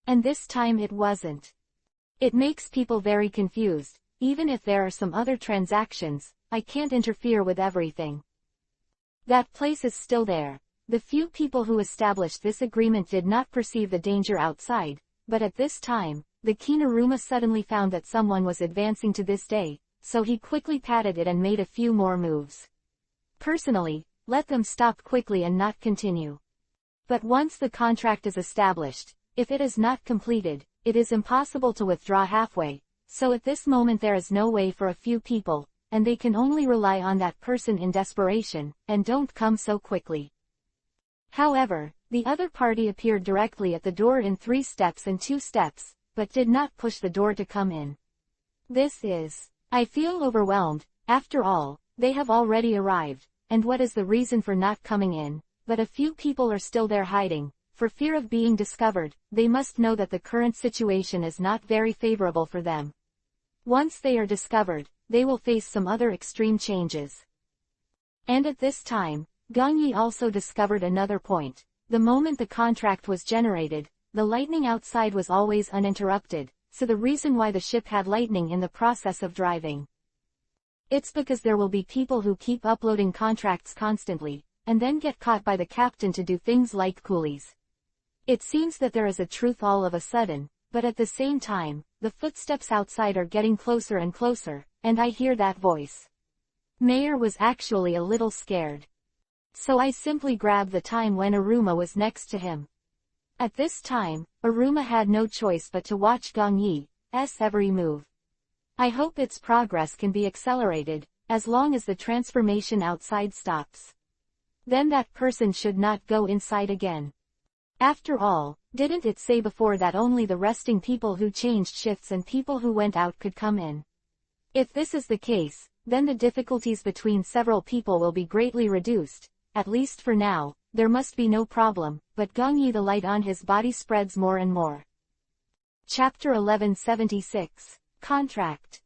And this time it wasn't. It makes people very confused. Even if there are some other transactions, I can't interfere with everything. That place is still there. The few people who established this agreement did not perceive the danger outside, but at this time, the Kinaruma suddenly found that someone was advancing to this day, so he quickly patted it and made a few more moves. Personally, let them stop quickly and not continue. But once the contract is established, if it is not completed, it is impossible to withdraw halfway, so at this moment there is no way for a few people, and they can only rely on that person in desperation, and don't come so quickly. However, the other party appeared directly at the door in 3 steps and 2 steps, but did not push the door to come in. I feel overwhelmed. After all, they have already arrived, and what is the reason for not coming in? But a few people are still there hiding. For fear of being discovered, they must know that the current situation is not very favorable for them. Once they are discovered, they will face some other extreme changes. And at this time, Gangyi also discovered another point. The moment the contract was generated, the lightning outside was always uninterrupted, so the reason why the ship had lightning in the process of driving. It's because there will be people who keep uploading contracts constantly, and then get caught by the captain to do things like coolies. It seems that there is a truth all of a sudden, but at the same time, the footsteps outside are getting closer and closer, and I hear that voice. Mayor was actually a little scared. So I simply grabbed the time when Aruma was next to him. At this time, Aruma had no choice but to watch Gangyi's every move. I hope its progress can be accelerated, as long as the transformation outside stops. Then that person should not go inside again. After all, didn't it say before that only the resting people who changed shifts and people who went out could come in? If this is the case, then the difficulties between several people will be greatly reduced. At least for now, there must be no problem, but Gangyi, the light on his body spreads more and more. Chapter 1176. Contract.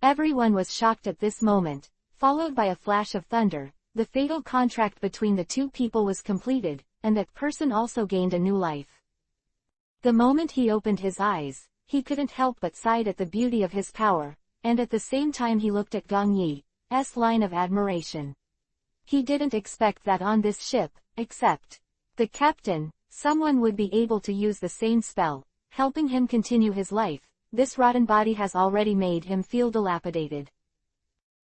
Everyone was shocked at this moment, followed by a flash of thunder. The fatal contract between the two people was completed, and that person also gained a new life. The moment he opened his eyes, he couldn't help but sigh at the beauty of his power, and at the same time he looked at Gangyi's line of admiration. He didn't expect that on this ship, except the captain, someone would be able to use the same spell, helping him continue his life. This rotten body has already made him feel dilapidated.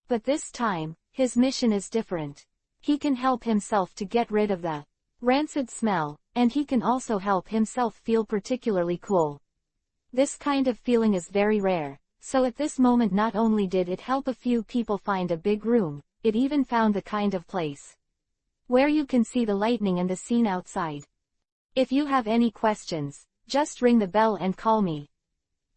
But this time, his mission is different. He can help himself to get rid of the rancid smell, and he can also help himself feel particularly cool. This kind of feeling is very rare, so at this moment not only did it help a few people find a big room, it even found the kind of place where you can see the lightning and the scene outside. If you have any questions, just ring the bell and call me.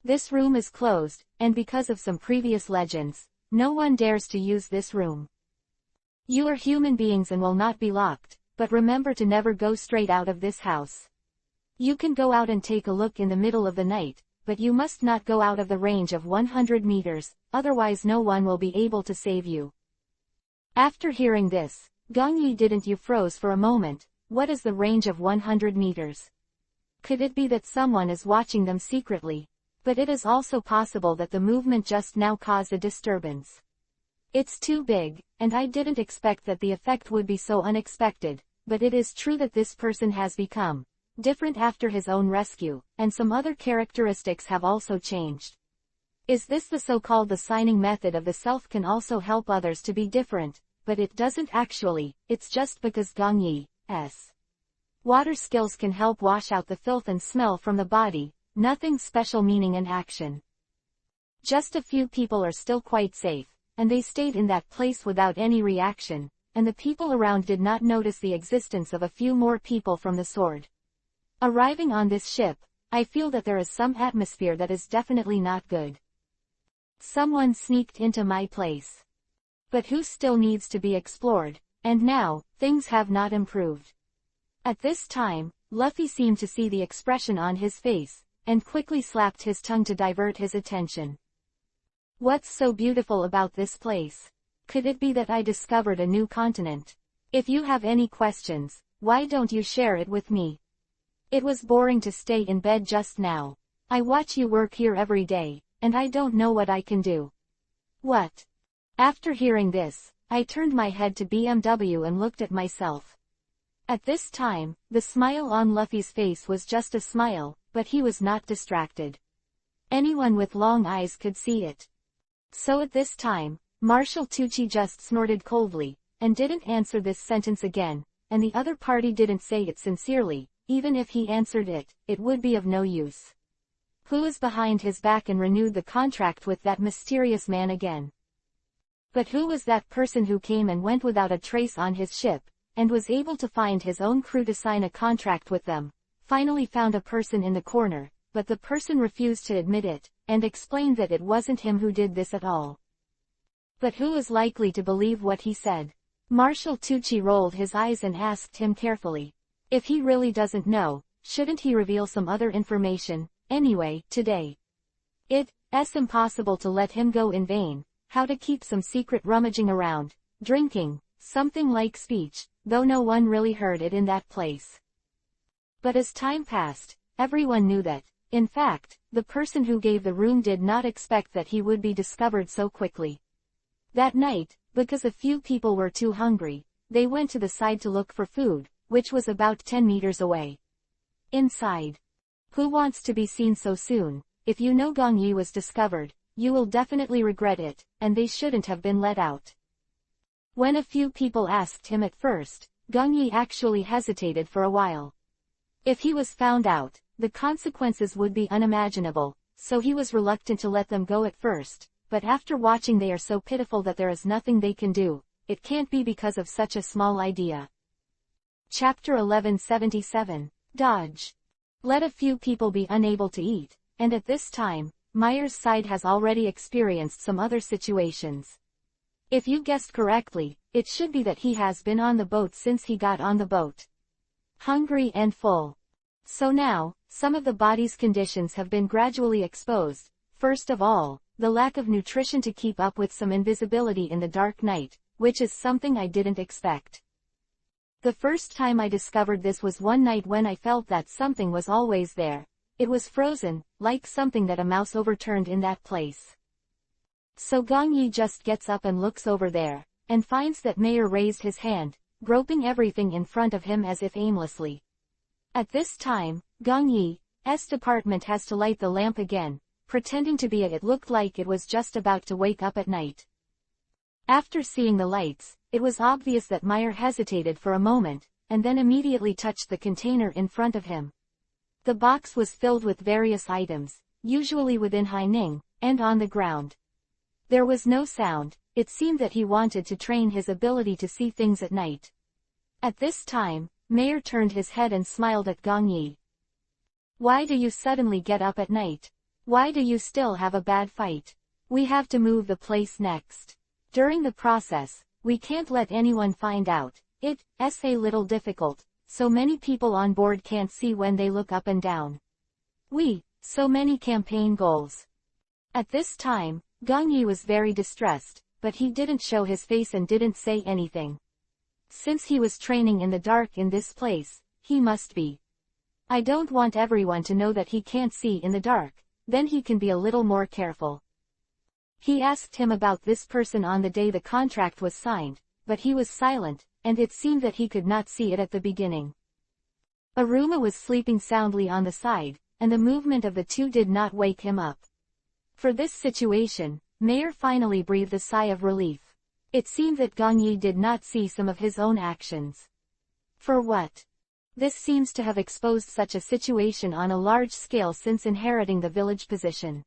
This room is closed, and because of some previous legends, no one dares to use this room. You are human beings and will not be locked, but remember to never go straight out of this house. You can go out and take a look in the middle of the night, but you must not go out of the range of 100 meters, otherwise no one will be able to save you. After hearing this, Gangyi didn't you froze for a moment. What is the range of 100 meters? Could it be that someone is watching them secretly? But it is also possible that the movement just now caused a disturbance. It's too big, and I didn't expect that the effect would be so unexpected, but it is true that this person has become different after his own rescue, and some other characteristics have also changed. Is this the so-called the signing method of the self can also help others to be different, but it doesn't actually, it's just because Gangyi's water skills can help wash out the filth and smell from the body, nothing special meaning and action. Just a few people are still quite safe, and they stayed in that place without any reaction, and the people around did not notice the existence of a few more people from the sword. Arriving on this ship, I feel that there is some atmosphere that is definitely not good. Someone sneaked into my place. But who still needs to be explored, and now, things have not improved. At this time, Luffy seemed to see the expression on his face, and quickly slapped his tongue to divert his attention. What's so beautiful about this place? Could it be that I discovered a new continent? If you have any questions, why don't you share it with me? It was boring to stay in bed just now. I watch you work here every day, and I don't know what I can do. What? After hearing this, I turned my head to BMW and looked at myself. At this time, the smile on Luffy's face was just a smile, but he was not distracted. Anyone with long eyes could see it. So at this time, Marshal Tucci just snorted coldly, and didn't answer this sentence again, and the other party didn't say it sincerely. Even if he answered it, it would be of no use. Who is behind his back and renewed the contract with that mysterious man again? But who was that person who came and went without a trace on his ship, and was able to find his own crew to sign a contract with them? Finally found a person in the corner, but the person refused to admit it, and explained that it wasn't him who did this at all. But who is likely to believe what he said? Marshal Tucci rolled his eyes and asked him carefully. If he really doesn't know, shouldn't he reveal some other information? Anyway, today, it's impossible to let him go in vain. How to keep some secret rummaging around, drinking, something like speech, though no one really heard it in that place. But as time passed, everyone knew that, in fact, the person who gave the room did not expect that he would be discovered so quickly. That night, because a few people were too hungry, they went to the side to look for food, which was about 10 meters away. Inside. Who wants to be seen so soon? If you know Gong Yi was discovered, you will definitely regret it, and they shouldn't have been let out. When a few people asked him at first, Gong Yi actually hesitated for a while. If he was found out, the consequences would be unimaginable, so he was reluctant to let them go at first, but after watching they are so pitiful that there is nothing they can do. It can't be because of such a small idea. Chapter 1177. Dodge. Let a few people be unable to eat, and at this time, Meyer's side has already experienced some other situations. If you guessed correctly, it should be that he has been on the boat since he got on the boat. Hungry and full. So now, some of the body's conditions have been gradually exposed. First of all, the lack of nutrition to keep up with some invisibility in the dark night, which is something I didn't expect. The first time I discovered this was one night when I felt that something was always there. It was frozen, like something that a mouse overturned in that place. So Gong Yi just gets up and looks over there, and finds that Meyer raised his hand, groping everything in front of him as if aimlessly. At this time, Gong Yi's department has to light the lamp again, pretending to be it looked like it was just about to wake up at night. After seeing the lights, it was obvious that Meyer hesitated for a moment, and then immediately touched the container in front of him. The box was filled with various items, usually within Haining, and on the ground. There was no sound. It seemed that he wanted to train his ability to see things at night. At this time, Meyer turned his head and smiled at Gong Yi. Why do you suddenly get up at night? Why do you still have a bad fight? We have to move the place next. During the process, we can't let anyone find out. It's a little difficult, so many people on board can't see when they look up and down. So many campaign goals. At this time, Gong Yi was very distressed, but he didn't show his face and didn't say anything. Since he was training in the dark in this place, he must be. I don't want everyone to know that he can't see in the dark, then he can be a little more careful. He asked him about this person on the day the contract was signed, but he was silent, and it seemed that he could not see it at the beginning. Aruma was sleeping soundly on the side, and the movement of the two did not wake him up. For this situation, Meyer finally breathed a sigh of relief. It seemed that Gong Yi did not see some of his own actions. For what? This seems to have exposed such a situation on a large scale since inheriting the village position.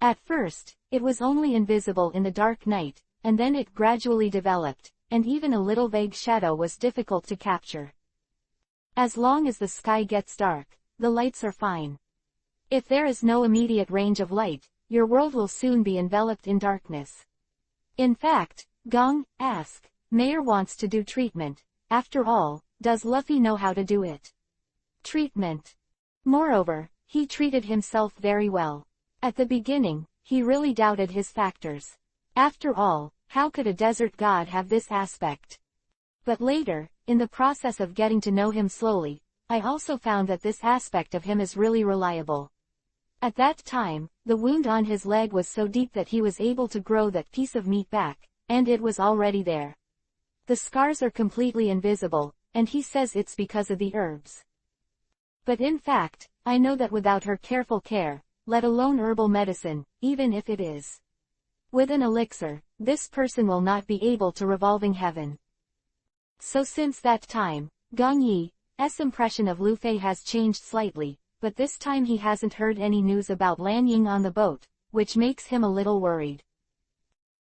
At first, it was only invisible in the dark night, and then it gradually developed, and even a little vague shadow was difficult to capture. As long as the sky gets dark, the lights are fine. If there is no immediate range of light, your world will soon be enveloped in darkness. In fact, Gong asked, Mayor wants to do treatment. After all, does Luffy know how to do it? Treatment. Moreover, he treated himself very well. At the beginning, he really doubted his factors. After all, how could a desert god have this aspect? But later, in the process of getting to know him slowly, I also found that this aspect of him is really reliable. At that time, the wound on his leg was so deep that he was able to grow that piece of meat back, and it was already there. The scars are completely invisible, and he says it's because of the herbs. But in fact, I know that without her careful care, let alone herbal medicine, even if it is with an elixir, this person will not be able to revolving heaven. So since that time, Gong Yi's impression of Luffy has changed slightly, but this time he hasn't heard any news about Lan Ying on the boat, which makes him a little worried.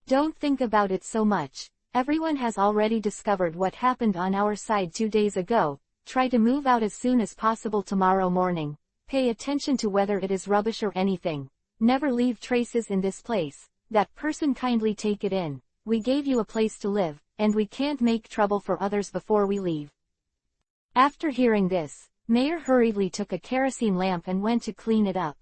Don't think about it so much. Everyone has already discovered what happened on our side 2 days ago. Try to move out as soon as possible tomorrow morning. Pay attention to whether it is rubbish or anything. Never leave traces in this place. That person kindly take it in. We gave you a place to live, and we can't make trouble for others before we leave. After hearing this, Mayor hurriedly took a kerosene lamp and went to clean it up.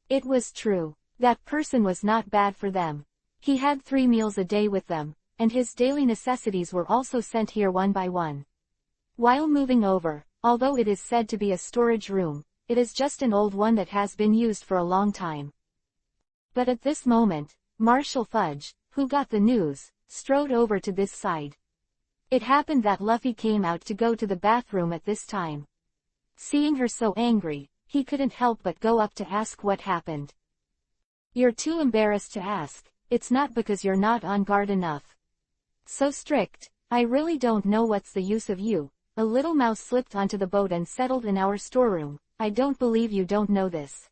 It was true. That person was not bad for them. He had 3 meals a day with them, and his daily necessities were also sent here one by one. While moving over, although it is said to be a storage room, it is just an old one that has been used for a long time. But at this moment, Marshall Fudge, who got the news, strode over to this side. It happened that Luffy came out to go to the bathroom at this time. Seeing her so angry, he couldn't help but go up to ask what happened. You're too embarrassed to ask. It's not because you're not on guard enough. So strict, I really don't know what's the use of you. A little mouse slipped onto the boat and settled in our storeroom. I don't believe you don't know this.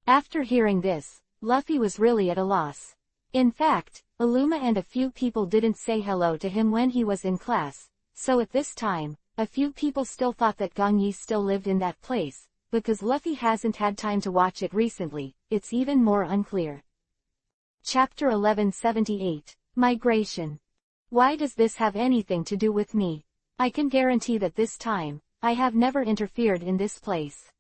After hearing this, Luffy was really at a loss. In fact, Illuma and a few people didn't say hello to him when he was in class, so at this time, a few people still thought that Gong Yi still lived in that place. Because Luffy hasn't had time to watch it recently, it's even more unclear. Chapter 1178, Migration. Why does this have anything to do with me? I can guarantee that this time, I have never interfered in this place.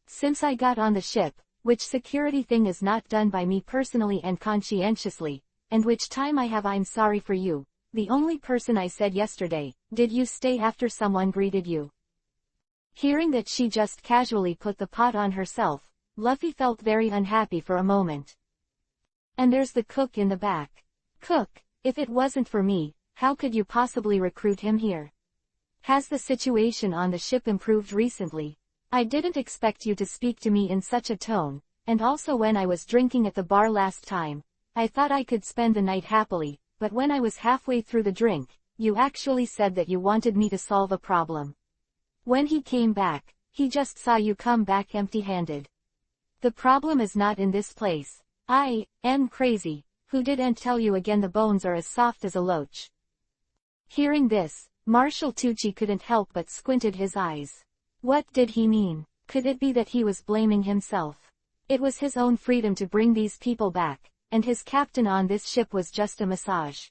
Since I got on the ship, which security thing is not done by me personally and conscientiously, and which time I have I'm sorry for you, the only person I said yesterday, did you stay after someone greeted you? Hearing that she just casually put the pot on herself, Luffy felt very unhappy for a moment. And there's the cook in the back. Cook, if it wasn't for me, how could you possibly recruit him here? Has the situation on the ship improved recently? I didn't expect you to speak to me in such a tone, and also when I was drinking at the bar last time, I thought I could spend the night happily, but when I was halfway through the drink, you actually said that you wanted me to solve a problem. When he came back, he just saw you come back empty-handed. The problem is not in this place. I am crazy. Who didn't tell you again the bones are as soft as a loach? Hearing this, Marshall Tucci couldn't help but squinted his eyes. What did he mean? Could it be that he was blaming himself? It was his own freedom to bring these people back, and his captain on this ship was just a massage.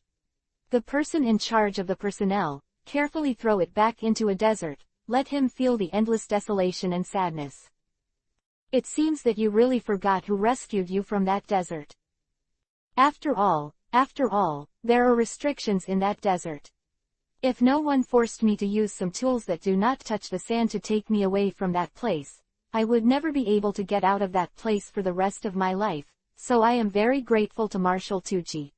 The person in charge of the personnel, carefully throw it back into a desert, let him feel the endless desolation and sadness. It seems that you really forgot who rescued you from that desert. After all, there are restrictions in that desert. If no one forced me to use some tools that do not touch the sand to take me away from that place, I would never be able to get out of that place for the rest of my life, so I am very grateful to Marshall Tucci.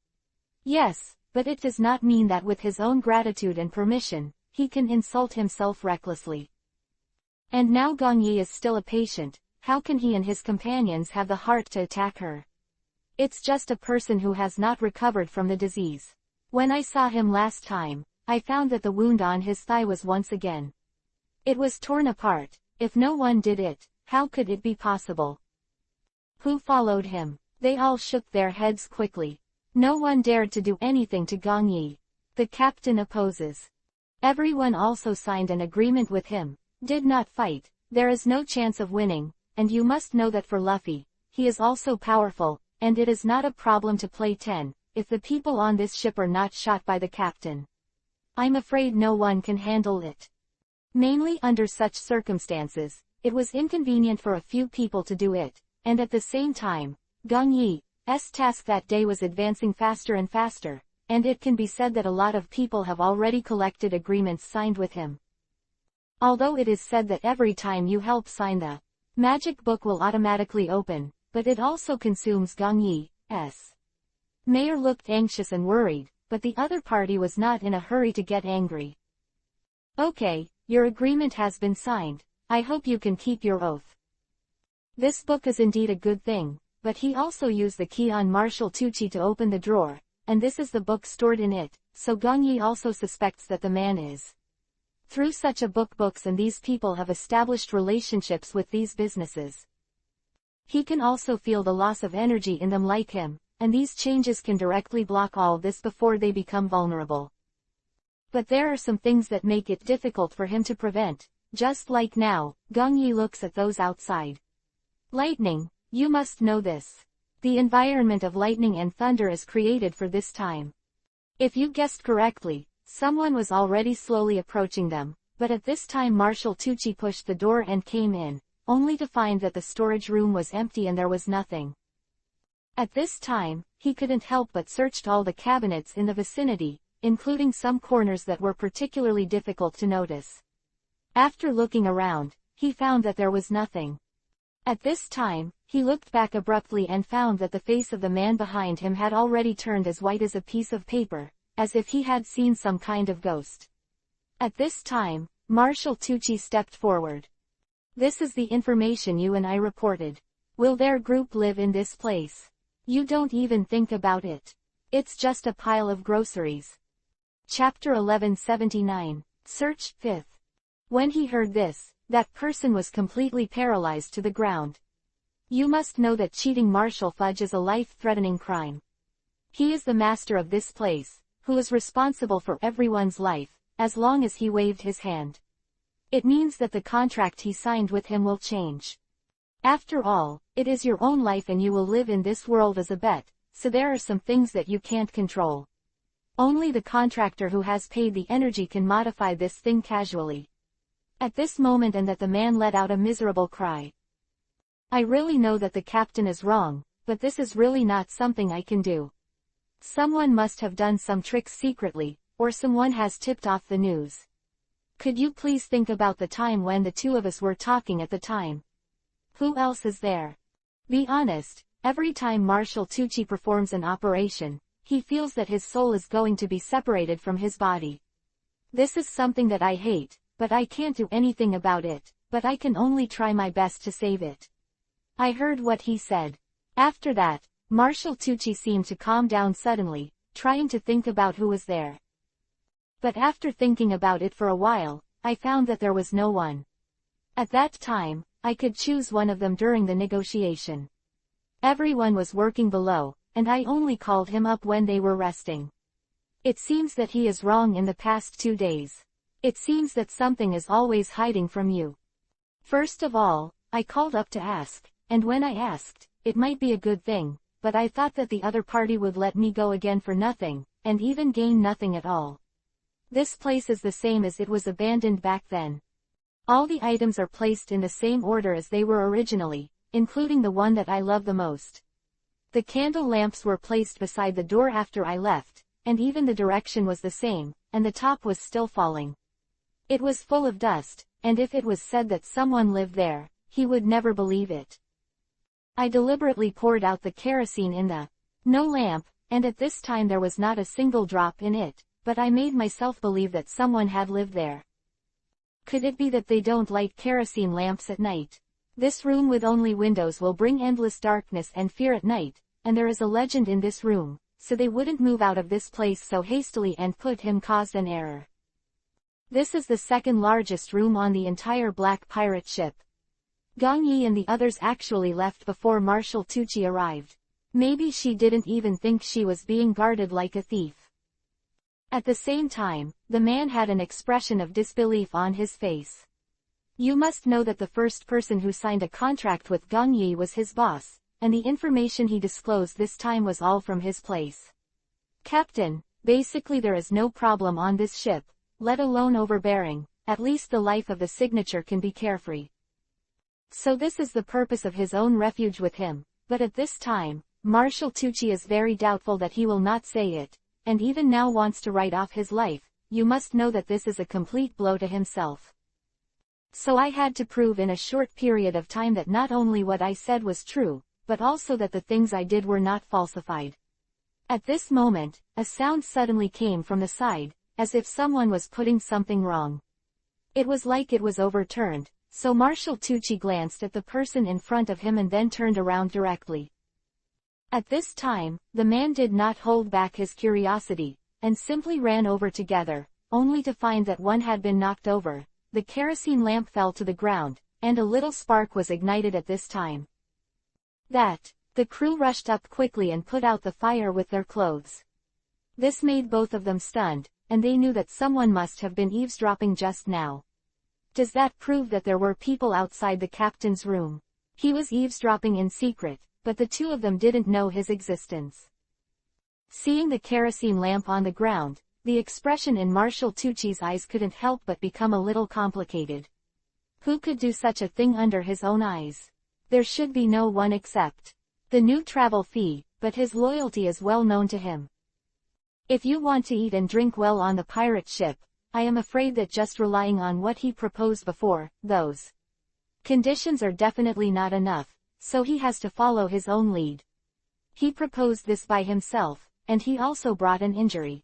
Yes, but it does not mean that with his own gratitude and permission, he can insult himself recklessly. And now Gong Yi is still a patient. How can he and his companions have the heart to attack her? It's just a person who has not recovered from the disease. When I saw him last time, I found that the wound on his thigh was once again It was torn apart. If no one did it, how could it be possible? Who followed him? They all shook their heads quickly. No one dared to do anything to Gong Yi. The captain opposes. Everyone also signed an agreement with him. Did not fight. There is no chance of winning, and you must know that for Luffy, he is also powerful, and it is not a problem to play 10, if the people on this ship are not shot by the captain. I'm afraid no one can handle it. Mainly under such circumstances, it was inconvenient for a few people to do it, and at the same time, Gong Yi's task that day was advancing faster and faster, and it can be said that a lot of people have already collected agreements signed with him. Although it is said that every time you help sign the magic book will automatically open, but it also consumes Gong Yi's. Mayor looked anxious and worried, but the other party was not in a hurry to get angry. Okay, your agreement has been signed. I hope you can keep your oath. This book is indeed a good thing, but he also used the key on Marshal Tucci to open the drawer, and this is the book stored in it, so Gong Yi also suspects that the man is through such a books and these people have established relationships with these businesses. He can also feel the loss of energy in them like him, and these changes can directly block all this before they become vulnerable. But there are some things that make it difficult for him to prevent, just like now. Gong Yi looks at those outside. Lightning, you must know this. The environment of lightning and thunder is created for this time. If you guessed correctly, someone was already slowly approaching them, but at this time Marshal Tucci pushed the door and came in, only to find that the storage room was empty and there was nothing. At this time, he couldn't help but searched all the cabinets in the vicinity, including some corners that were particularly difficult to notice. After looking around, he found that there was nothing. At this time, he looked back abruptly and found that the face of the man behind him had already turned as white as a piece of paper, as if he had seen some kind of ghost. At this time, Marshal Tucci stepped forward. This is the information you and I reported. Will their group live in this place? You don't even think about it. It's just a pile of groceries. Chapter 1179, Search 5th. When he heard this, that person was completely paralyzed to the ground. You must know that cheating Marshal Fudge is a life-threatening crime. He is the master of this place, who is responsible for everyone's life, as long as he waved his hand. It means that the contract he signed with him will change. After all, it is your own life and you will live in this world as a bet, so there are some things that you can't control. Only the contractor who has paid the energy can modify this thing casually. At this moment and that the man let out a miserable cry. I really know that the captain is wrong, but this is really not something I can do. Someone must have done some tricks secretly, or someone has tipped off the news. Could you please think about the time when the two of us were talking at the time? Who else is there? Be honest, every time Marshal Tucci performs an operation, he feels that his soul is going to be separated from his body. This is something that I hate, but I can't do anything about it, but I can only try my best to save it. I heard what he said. After that, Marshal Tucci seemed to calm down suddenly, trying to think about who was there. But after thinking about it for a while, I found that there was no one. At that time, I could choose one of them during the negotiation. Everyone was working below, and I only called him up when they were resting. It seems that he is wrong in the past 2 days. It seems that something is always hiding from you. First of all, I called up to ask, and when I asked, it might be a good thing, but I thought that the other party would let me go again for nothing, and even gain nothing at all. This place is the same as it was abandoned back then. All the items are placed in the same order as they were originally, including the one that I love the most. The candle lamps were placed beside the door after I left, and even the direction was the same, and the top was still falling. It was full of dust, and if it was said that someone lived there, he would never believe it. I deliberately poured out the kerosene in the no lamp, and at this time there was not a single drop in it, but I made myself believe that someone had lived there. Could it be that they don't light kerosene lamps at night? This room with only windows will bring endless darkness and fear at night, and there is a legend in this room, so they wouldn't move out of this place so hastily and put him caused an error. This is the second largest room on the entire black pirate ship. Gong Yi and the others actually left before Marshal Tucci arrived. Maybe she didn't even think she was being guarded like a thief. At the same time, the man had an expression of disbelief on his face. You must know that the first person who signed a contract with Gong Yi was his boss, and the information he disclosed this time was all from his place. Captain, basically there is no problem on this ship, let alone overbearing, at least the life of the signature can be carefree. So this is the purpose of his own refuge with him, but at this time, Marshal Tucci is very doubtful that he will not say it, and even now wants to write off his life. You must know that this is a complete blow to himself. So I had to prove in a short period of time that not only what I said was true, but also that the things I did were not falsified. At this moment, a sound suddenly came from the side, as if someone was putting something wrong. It was like it was overturned, so Marshal Tucci glanced at the person in front of him and then turned around directly. At this time, the man did not hold back his curiosity, and simply ran over together, only to find that one had been knocked over. The kerosene lamp fell to the ground, and a little spark was ignited at this time. The crew rushed up quickly and put out the fire with their clothes. This made both of them stunned, and they knew that someone must have been eavesdropping just now. Does that prove that there were people outside the captain's room? He was eavesdropping in secret, but the two of them didn't know his existence. Seeing the kerosene lamp on the ground, the expression in Marshal Tucci's eyes couldn't help but become a little complicated. Who could do such a thing under his own eyes? There should be no one except the new travel fee, but his loyalty is well known to him. If you want to eat and drink well on the pirate ship, I am afraid that just relying on what he proposed before, those conditions are definitely not enough, so he has to follow his own lead. He proposed this by himself, and he also brought an injury.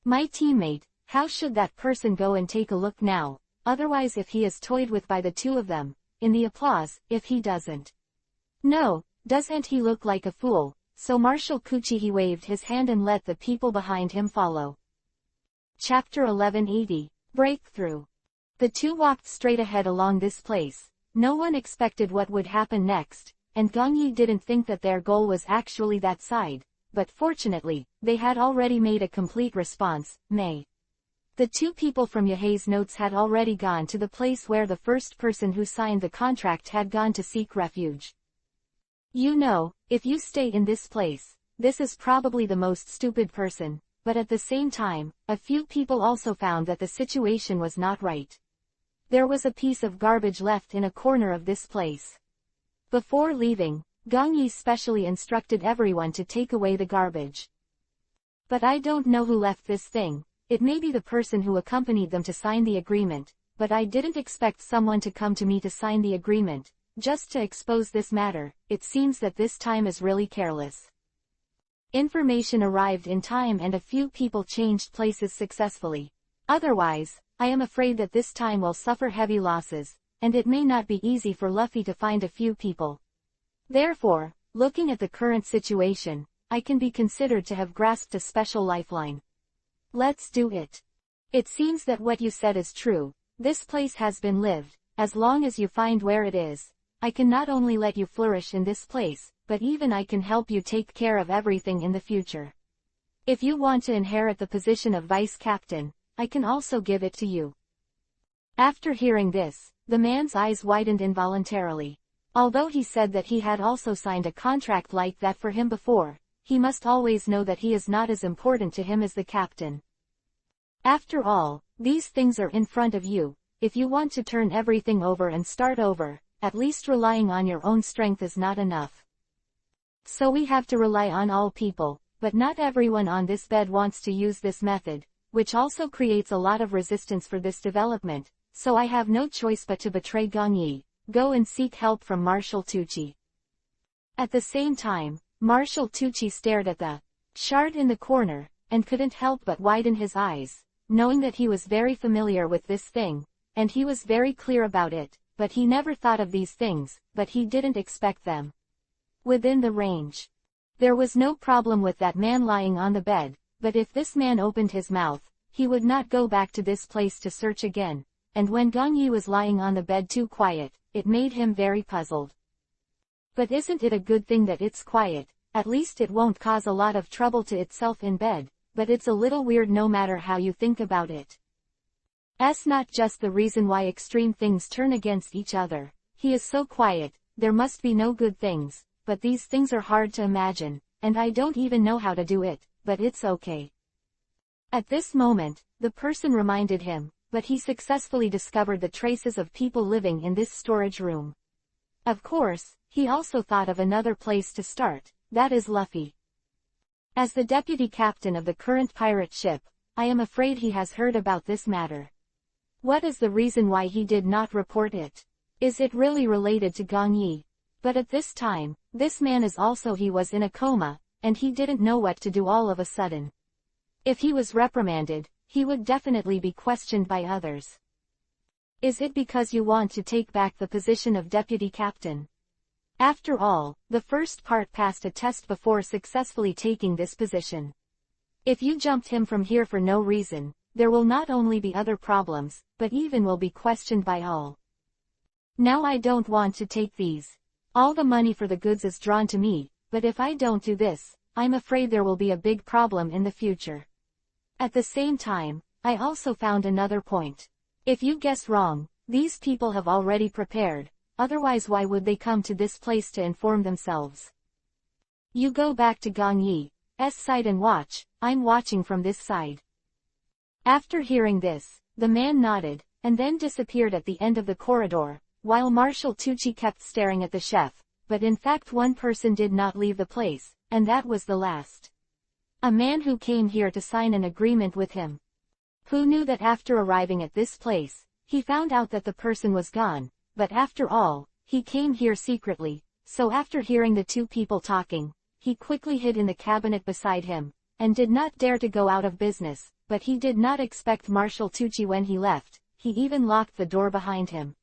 My teammate, how should that person go and take a look now, otherwise if he is toyed with by the two of them, in the applause, if he doesn't. No, doesn't he look like a fool? So Marshal Tucci he waved his hand and let the people behind him follow. Chapter 1180, Breakthrough. The two walked straight ahead along this place. No one expected what would happen next, and Gong Yi didn't think that their goal was actually that side, but fortunately, they had already made a complete response. The two people from Yahei's notes had already gone to the place where the first person who signed the contract had gone to seek refuge. You know, if you stay in this place, this is probably the most stupid person, but at the same time, a few people also found that the situation was not right. There was a piece of garbage left in a corner of this place. Before leaving, Gong Yi specially instructed everyone to take away the garbage. But I don't know who left this thing. It may be the person who accompanied them to sign the agreement, but I didn't expect someone to come to me to sign the agreement, just to expose this matter. It seems that this time is really careless. Information arrived in time and a few people changed places successfully. Otherwise, I am afraid that this time will suffer heavy losses, and it may not be easy for Luffy to find a few people. Therefore, looking at the current situation, I can be considered to have grasped a special lifeline. Let's do it. It seems that what you said is true. This place has been lived. As long as you find where it is, I can not only let you flourish in this place, but even I can help you take care of everything in the future. If you want to inherit the position of vice captain, I can also give it to you. After hearing this, the man's eyes widened involuntarily. Although he said that he had also signed a contract like that for him before, he must always know that he is not as important to him as the captain. After all, these things are in front of you. If you want to turn everything over and start over, at least relying on your own strength is not enough. So we have to rely on all people, but not everyone on this bed wants to use this method, which also creates a lot of resistance for this development, so I have no choice but to betray Gong Yi, go and seek help from Marshal Tucci. At the same time, Marshal Tucci stared at the shard in the corner, and couldn't help but widen his eyes, knowing that he was very familiar with this thing, and he was very clear about it, but he never thought of these things, but he didn't expect them. Within the range. There was no problem with that man lying on the bed, but if this man opened his mouth, he would not go back to this place to search again, and when Gong Yi was lying on the bed too quiet, it made him very puzzled. But isn't it a good thing that it's quiet? At least it won't cause a lot of trouble to itself in bed, but it's a little weird no matter how you think about it. Not just the reason why extreme things turn against each other. He is so quiet, there must be no good things, but these things are hard to imagine, and I don't even know how to do it, but it's okay. At this moment, the person reminded him, but he successfully discovered the traces of people living in this storage room. Of course, he also thought of another place to start, that is Luffy. As the deputy captain of the current pirate ship, I am afraid he has heard about this matter. What is the reason why he did not report it? Is it really related to Gong Yi? But at this time, this man he was in a coma, and he didn't know what to do all of a sudden. If he was reprimanded, he would definitely be questioned by others. Is it because you want to take back the position of deputy captain? After all, the first part passed a test before successfully taking this position. If you jumped him from here for no reason, there will not only be other problems, but even will be questioned by all. Now I don't want to take these. All the money for the goods is drawn to me, but if I don't do this, I'm afraid there will be a big problem in the future. At the same time, I also found another point. If you guess wrong, these people have already prepared, otherwise why would they come to this place to inform themselves? You go back to Gong Yi's side and watch, I'm watching from this side. After hearing this, the man nodded, and then disappeared at the end of the corridor, while Marshal Tucci kept staring at the chef, but in fact one person did not leave the place, and that was the last. A man who came here to sign an agreement with him. Who knew that after arriving at this place, he found out that the person was gone, but after all, he came here secretly, so after hearing the two people talking, he quickly hid in the cabinet beside him, and did not dare to go out of business, but he did not expect Marshal Tucci when he left, he even locked the door behind him.